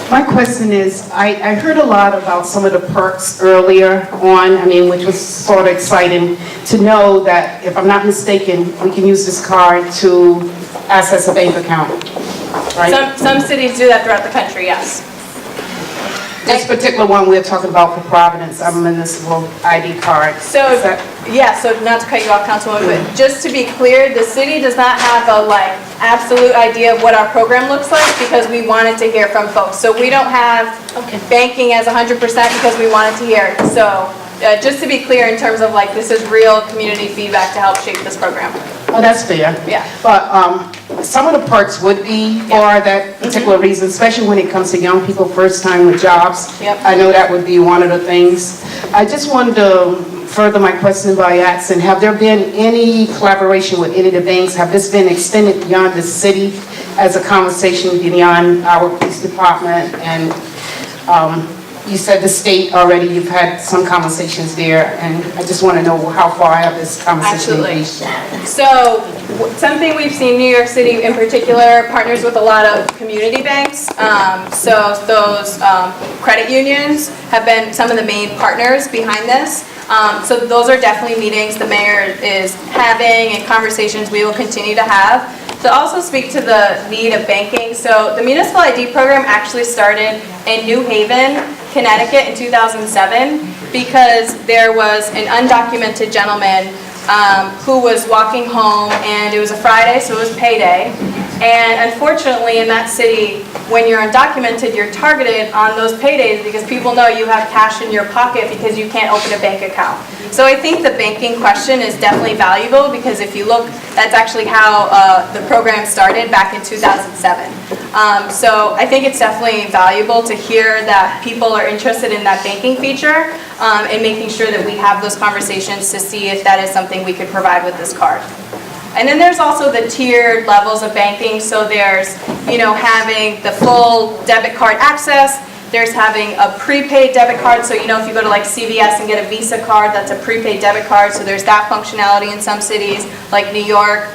My question is, I heard a lot about some of the perks earlier on, which was sort of exciting to know that, if I'm not mistaken, we can use this card to access a bank account, right? Some cities do that throughout the country, yes. This particular one we're talking about for Providence, a municipal ID card. So not to cut you off, Councilwoman, but just to be clear, the city does not have a absolute idea of what our program looks like because we wanted to hear from folks. So we don't have banking as 100% because we wanted to hear. So just to be clear in terms of this is real community feedback to help shape this program. Oh, that's fair. Yeah. But some of the perks would be for that particular reason, especially when it comes to young people first time with jobs. Yep. I know that would be one of the things. I just wanted to further my question by asking, have there been any collaboration with any of the banks? Have this been extended beyond the city as a conversation beyond our police department? And you said the state already, you've had some conversations there, and I just want to know how far have this conversation reached? So something we've seen, New York City in particular partners with a lot of community banks. So those credit unions have been some of the main partners behind this. So those are definitely meetings the mayor is having and conversations we will continue to have. To also speak to the need of banking, so the Municipal ID program actually started in New Haven, Connecticut in 2007 because there was an undocumented gentleman who was walking home, and it was a Friday, so it was payday. And unfortunately in that city, when you're undocumented, you're targeted on those paydays because people know you have cash in your pocket because you can't open a bank account. So I think the banking question is definitely valuable because if you look, that's actually how the program started back in 2007. So I think it's definitely valuable to hear that people are interested in that banking feature and making sure that we have those conversations to see if that is something we could provide with this card. And then there's also the tiered levels of banking. So there's, having the full debit card access. There's having a prepaid debit card. So, if you go to CVS and get a Visa card, that's a prepaid debit card. So there's that functionality in some cities like New York.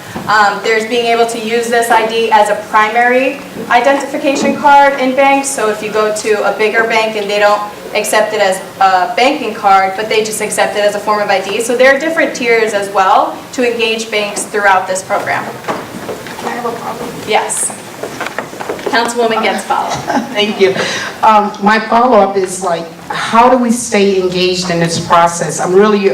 There's being able to use this ID as a primary identification card in banks. So if you go to a bigger bank and they don't accept it as a banking card, but they just accept it as a form of ID. So there are different tiers as well to engage banks throughout this program. Can I have a problem? Yes. Councilwoman gets follow-up. Thank you. My follow-up is how do we stay engaged in this process? I'm really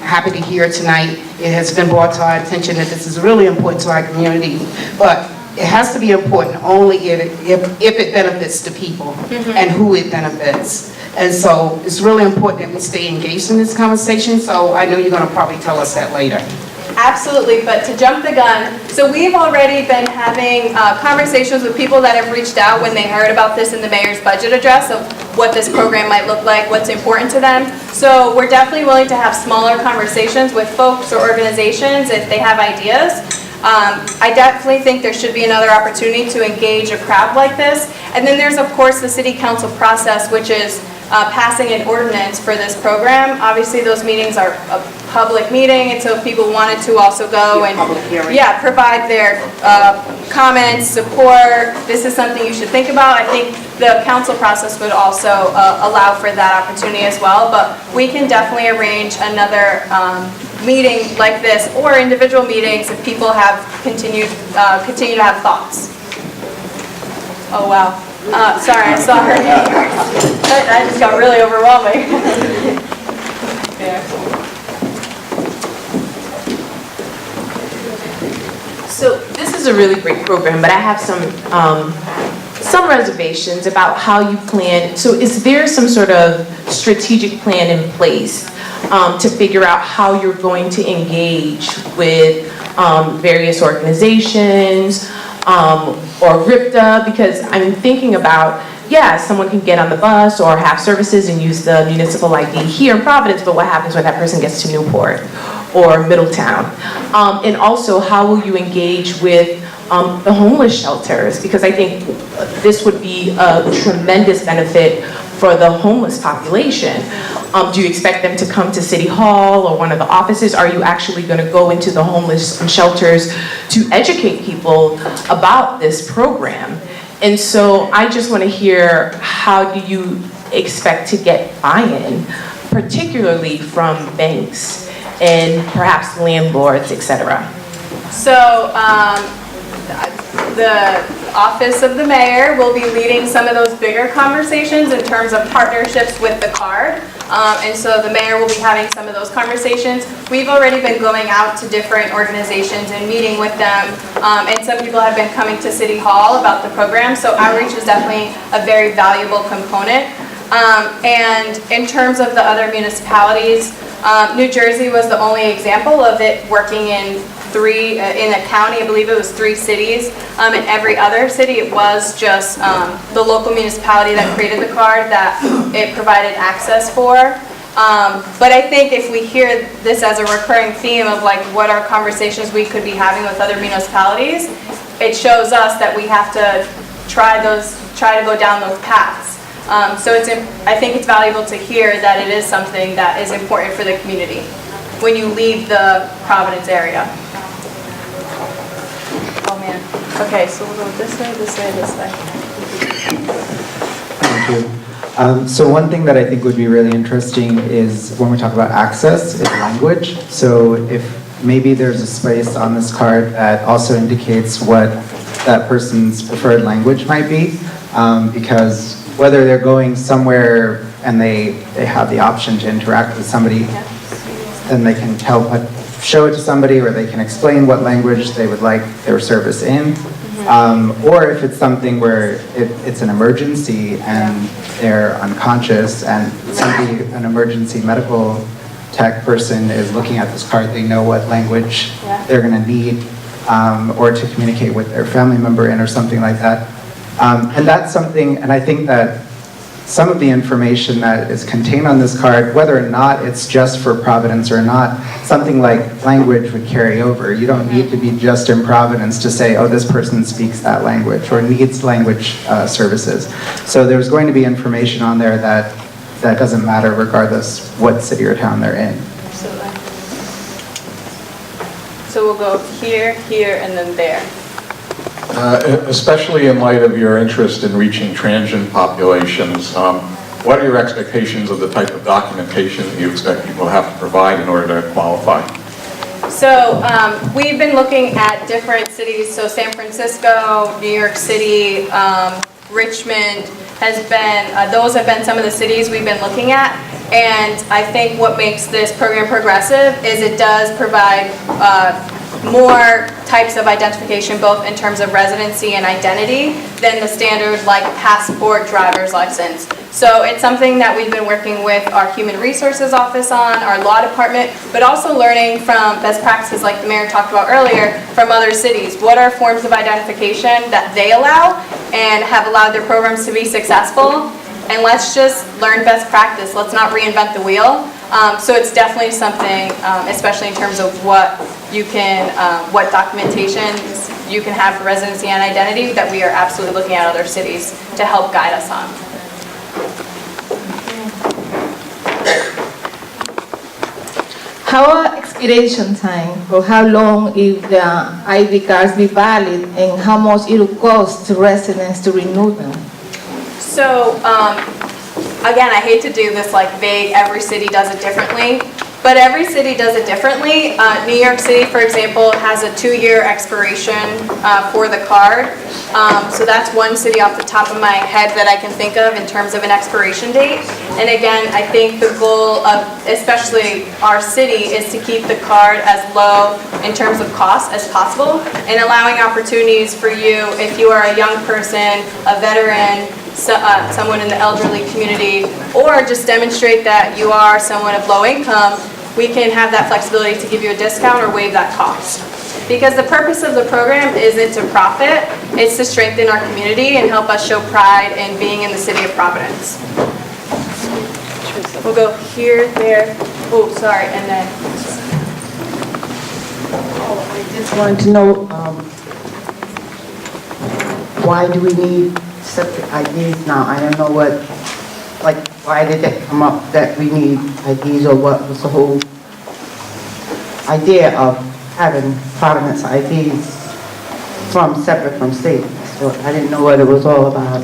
happy to hear tonight it has been brought to our attention that this is really important to our community, but it has to be important only if it benefits the people and who it benefits. And so it's really important that we stay engaged in this conversation, so I know you're going to probably tell us that later. Absolutely, but to jump the gun, so we've already been having conversations with people that have reached out when they heard about this in the mayor's budget address of what this program might look like, what's important to them. So we're definitely willing to have smaller conversations with folks or organizations if they have ideas. I definitely think there should be another opportunity to engage a crowd like this. And then there's, of course, the city council process, which is passing an ordinance for this program. Obviously, those meetings are a public meeting, and so if people wanted to also go and provide their comments, support, this is something you should think about. I think the council process would also allow for that opportunity as well, but we can definitely arrange another meeting like this or individual meetings if people have continue to have thoughts. Oh wow. Sorry, I saw her. That just got really overwhelming. Yeah. So this is a really great program, but I have some reservations about how you plan. So is there some sort of strategic plan in place to figure out how you're going to engage with various organizations or RIPTA, because I'm thinking about, yeah, someone can get on the bus or have services and use the municipal ID here in Providence, but what happens when that person gets to Newport or Middletown? And also, how will you engage with the homeless shelters? Because I think this would be a tremendous benefit for the homeless population. Do you expect them to come to City Hall or one of the offices? Are you actually going to go into the homeless shelters to educate people about this program? And so I just want to hear, how do you expect to get buy-in, particularly from banks and perhaps landlords, et cetera? So the Office of the Mayor will be leading some of those bigger conversations in terms of partnerships with the card. And so the mayor will be having some of those conversations. We've already been going out to different organizations and meeting with them. And some people have been coming to City Hall about the program. So outreach is definitely a very valuable component. And in terms of the other municipalities, New Jersey was the only example of it working in in a county. I believe it was 3 cities. In every other city, it was just the local municipality that created the card that it provided access for. But I think if we hear this as a recurring theme of like what are conversations we could be having with other municipalities, it shows us that we have to try to go down those paths. So I think it's valuable to hear that it is something that is important for the community when you leave the Providence area. Oh man. Okay, so we'll go this way, this way, this way. Thank you. So one thing that I think would be really interesting is when we talk about access, is language. So if maybe there's a space on this card that also indicates what that person's preferred language might be, because whether they're going somewhere and they have the option to interact with somebody, then they can show it to somebody, or they can explain what language they would like their service in. Or if it's something where it's an emergency and they're unconscious and an emergency medical tech person is looking at this card, they know what language they're going to need or to communicate with their family member in or something like that. And that's something, and I think that some of the information that is contained on this card, whether or not it's just for Providence or not, something like language would carry over. You don't need to be just in Providence to say, oh, this person speaks that language or needs language services. So there's going to be information on there that doesn't matter regardless what city or town they're in. Absolutely. So we'll go here, here, and then there. Especially in light of your interest in reaching transient populations, what are your expectations of the type of documentation that you expect people to have to provide in order to qualify? So we've been looking at different cities, so San Francisco, New York City, Richmond those have been some of the cities we've been looking at. And I think what makes this program progressive is it does provide more types of identification, both in terms of residency and identity, than the standard like passport, driver's license. So it's something that we've been working with our Human Resources Office on, our law department, but also learning from best practices like the mayor talked about earlier from other cities. What are forms of identification that they allow and have allowed their programs to be successful? And let's just learn best practice. Let's not reinvent the wheel. So it's definitely something, especially in terms of what documentations you can have for residency and identity, that we are absolutely looking at other cities to help guide us on. How expiration time, or how long if the ID cards be valid, and how much it will cost to residents to renew them? So, again, I hate to do this like vague, every city does it differently, but every city does it differently. New York City, for example, has a 2-year expiration for the card. So that's one city off the top of my head that I can think of in terms of an expiration date. And again, I think the goal of especially our city is to keep the card as low in terms of cost as possible, and allowing opportunities for you, if you are a young person, a veteran, someone in the elderly community, or just demonstrate that you are someone of low income, we can have that flexibility to give you a discount or waive that cost. Because the purpose of the program isn't to profit, it's to strengthen our community and help us show pride in being in the city of Providence. We'll go here, there, oh, sorry, and then. I just wanted to know, why do we need separate IDs now? I don't know what, like, why did that come up that we need IDs, or what was the whole idea of having Providence IDs separate from state? So I didn't know what it was all about.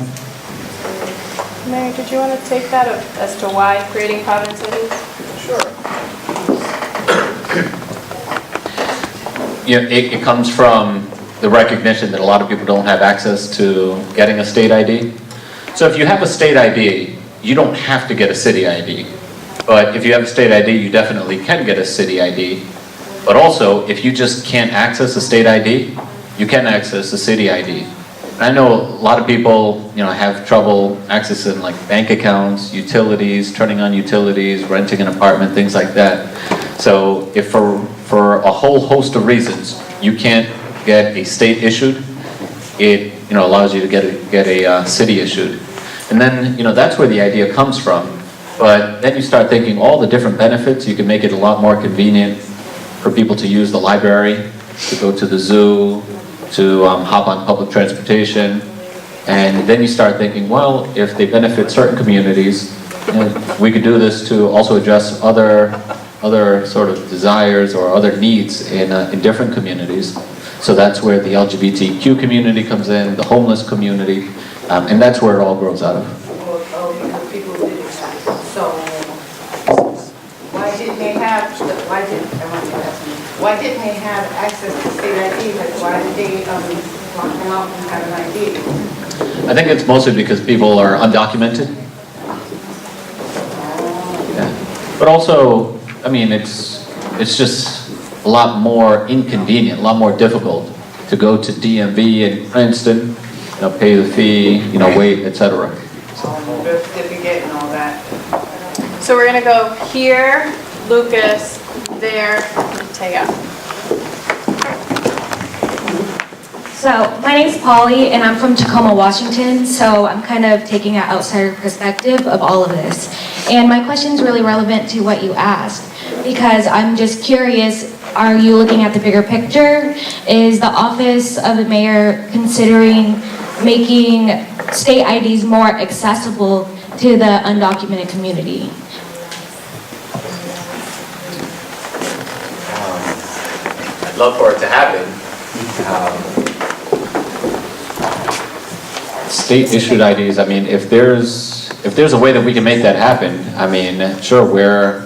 Mary, did you want to take that as to why creating Providence IDs? Sure. You know, it comes from the recognition that a lot of people don't have access to getting a state ID. So if you have a state ID, you don't have to get a city ID. But if you have a state ID, you definitely can get a city ID. But also, if you just can't access a state ID, you can access a city ID. I know a lot of people, have trouble accessing like bank accounts, utilities, turning on utilities, renting an apartment, things like that. So if for a whole host of reasons you can't get a state issued, it allows you to get a city issued. And then that's where the idea comes from. But then you start thinking all the different benefits. You can make it a lot more convenient for people to use the library, to go to the zoo, to hop on public transportation. And then you start thinking, well, if they benefit certain communities, we could do this to also address other sort of desires or other needs in different communities. So that's where the LGBTQ community comes in, the homeless community, and that's where it all grows out of. So why didn't they have access to state IDs? Like, why did they lock them out and have an ID? I think it's mostly because people are undocumented. Yeah. But also, I mean, it's just a lot more inconvenient, a lot more difficult to go to DMV in Princeton, pay the fee, wait, etc. Birth certificate and all that. So we're going to go here, Lucas, there, and Taya. So my name's Polly, and I'm from Tacoma, Washington, so I'm kind of taking an outsider perspective of all of this. And my question's really relevant to what you asked, because I'm just curious, are you looking at the bigger picture? Is the office of the mayor considering making state IDs more accessible to the undocumented community? I'd love for it to happen. State issued IDs, I mean, if there's a way that we can make that happen, I mean, sure, we're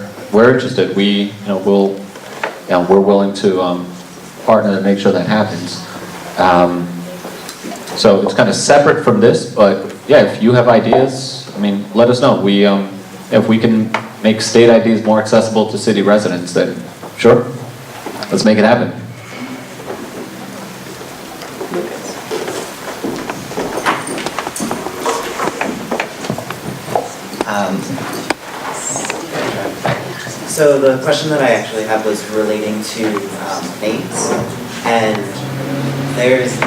interested. We're willing to partner to make sure that happens. So it's kind of separate from this, but yeah, if you have ideas, I mean, let us know. If we can make state IDs more accessible to city residents, then sure, let's make it happen. So the question that I actually have was relating to names, and there's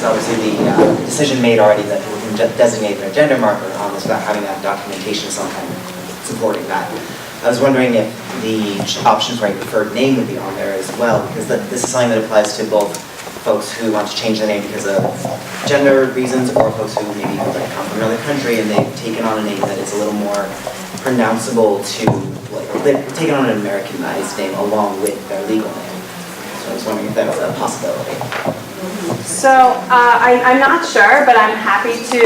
obviously the decision made already that we can designate a gender marker on this without having that documentation sometime supporting that. I was wondering if the options for a preferred name would be on there as well, because this is something that applies to both folks who want to change their name because of gender reasons, or folks who maybe come from another country and they've taken on a name that is a little more pronounceable to, they've taken on an Americanized name along with their legal name. So I was wondering if that was a possibility. So I'm not sure, but I'm happy to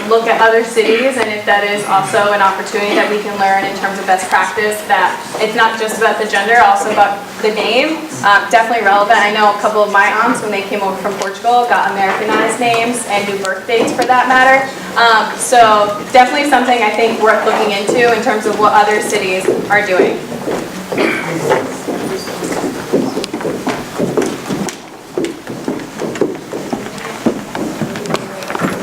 look at other cities, and if that is also an opportunity that we can learn in terms of best practice, that it's not just about the gender, also about the name. Definitely relevant. I know a couple of my aunts, when they came over from Portugal, got Americanized names and new birth dates for that matter. So definitely something I think worth looking into in terms of what other cities are doing.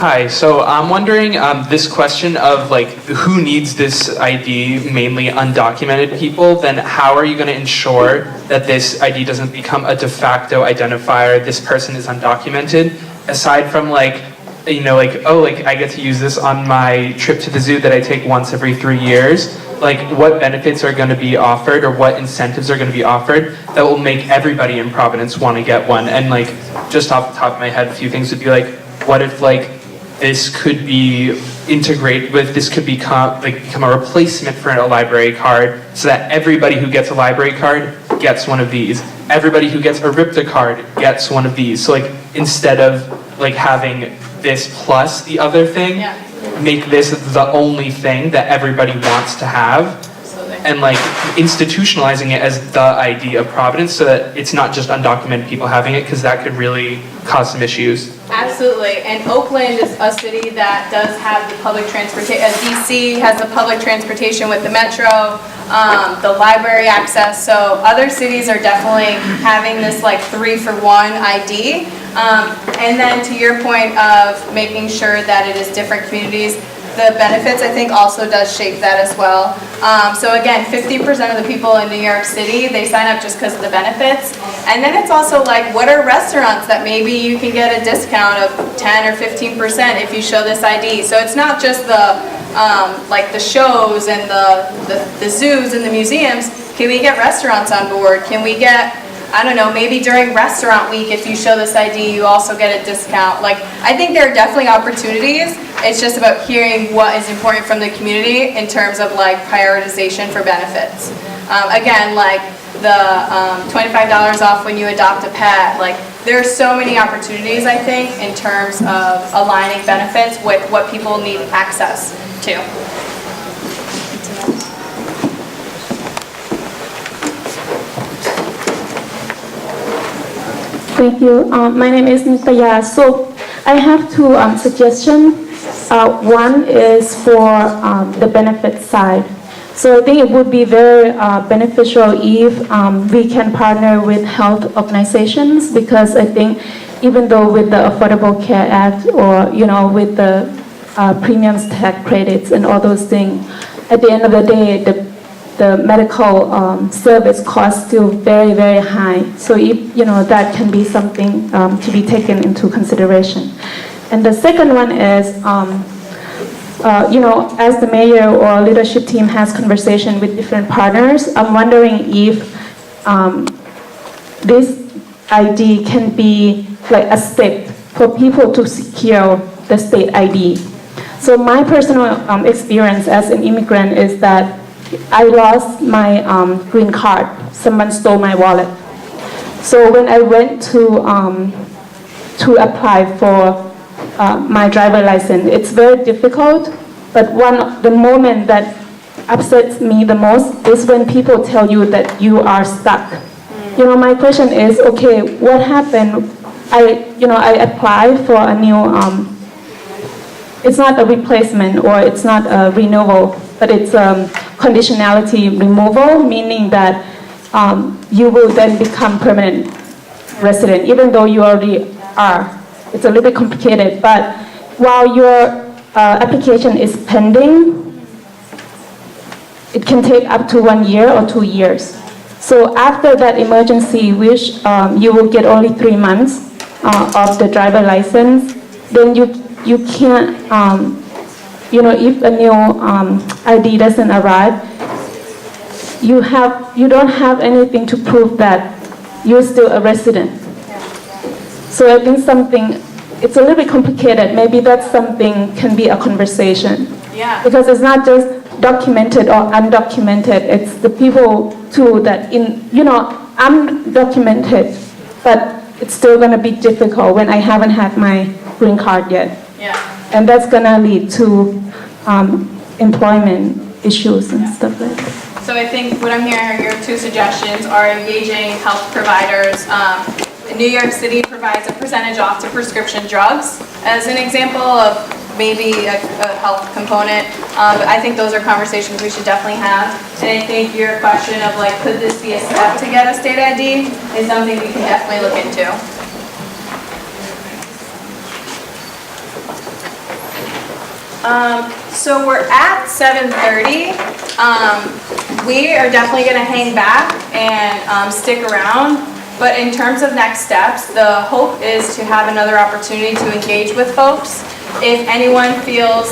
Hi, so I'm wondering this question of like who needs this ID, mainly undocumented people, then how are you going to ensure that this ID doesn't become a de facto identifier, this person is undocumented, aside from like, you know, like, oh, like I get to use this on my trip to the zoo that I take once every 3 years. Like what benefits are going to be offered or what incentives are going to be offered that will make everybody in Providence want to get one? And like, just off the top of my head, a few things would be like, what if like this could be integrated with, this could become a replacement for a library card so that everybody who gets a library card gets one of these. Everybody who gets a RIPTA card gets one of these. So like instead of like having this plus the other thing, make this the only thing that everybody wants to have. And like institutionalizing it as the ID of Providence so that it's not just undocumented people having it, because that could really cause some issues. Absolutely, and Oakland is a city that does have the public transportation, DC has the public transportation with the metro, the library access, so other cities are definitely having this like 3-for-1 ID. And then to your point of making sure that it is different communities, the benefits, I think, also does shape that as well. So again, 50% of the people in New York City, they sign up just because of the benefits. And then it's also like, what are restaurants that maybe you can get a discount of 10 or 15% if you show this ID? So it's not just the like the shows and the zoos and the museums. Can we get restaurants on board? Can we get, I don't know, maybe during restaurant week, if you show this ID, you also get a discount. Like, I think there are definitely opportunities. It's just about hearing what is important from the community in terms of like prioritization for benefits. Again, like the $25 off when you adopt a pet. Like, there are so many opportunities, I think, in terms of aligning benefits with what people need access to. Thank you. My name is Nitaya. So I have two suggestions. One is for the benefit side. So I think it would be very beneficial if we can partner with health organizations, because I think even though with the Affordable Care Act or, you know, with the premiums tax credits and all those things, at the end of the day, the medical service costs still very, very high. So if, you know, that can be something to be taken into consideration. And the second one is, you know, as the mayor or leadership team has conversation with different partners, I'm wondering if this ID can be like a step for people to secure the state ID. So my personal experience as an immigrant is that I lost my green card. Someone stole my wallet. So when I went to apply for my driver license, it's very difficult. But the moment that upsets me the most is when people tell you that you are stuck. You know, my question is, okay, what happened? I applied for a new. It's not a replacement or it's not a renewal, but it's conditionality removal, meaning that you will then become permanent resident, even though you already are. It's a little bit complicated, but while your application is pending, it can take up to 1 year or 2 years. So after that emergency, which you will get only 3 months of the driver license, then you can't, you know, if a new ID doesn't arrive, you don't have anything to prove that you're still a resident. So I think it's a little bit complicated. Maybe that's something can be a conversation. Yeah. Because it's not just documented or undocumented. It's the people too that you know, I'm documented, but it's still going to be difficult when I haven't had my green card yet. Yeah. And that's going to lead to employment issues and stuff like that. So I think what I'm hearing, your two suggestions are engaging health providers. New York City provides a percentage off to prescription drugs as an example of maybe a health component. But I think those are conversations we should definitely have. And I think your question of like, could this be a step to get a state ID is something we can definitely look into. So we're at 7:30. We are definitely going to hang back and stick around. But in terms of next steps, the hope is to have another opportunity to engage with folks. If anyone feels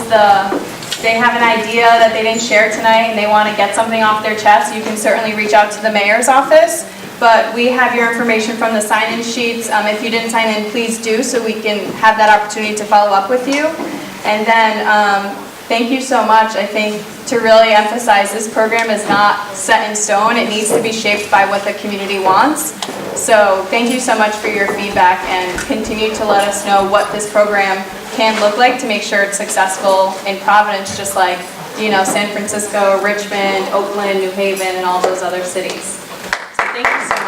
they have an idea that they didn't share tonight and they want to get something off their chest, you can certainly reach out to the mayor's office. But we have your information from the sign-in sheets. If you didn't sign in, please do, so we can have that opportunity to follow up with you. And then, thank you so much. I think to really emphasize, this program is not set in stone. It needs to be shaped by what the community wants. So thank you so much for your feedback, and continue to let us know what this program can look like to make sure it's successful in Providence, just like, you know, San Francisco, Richmond, Oakland, New Haven, and all those other cities. So thank you so much.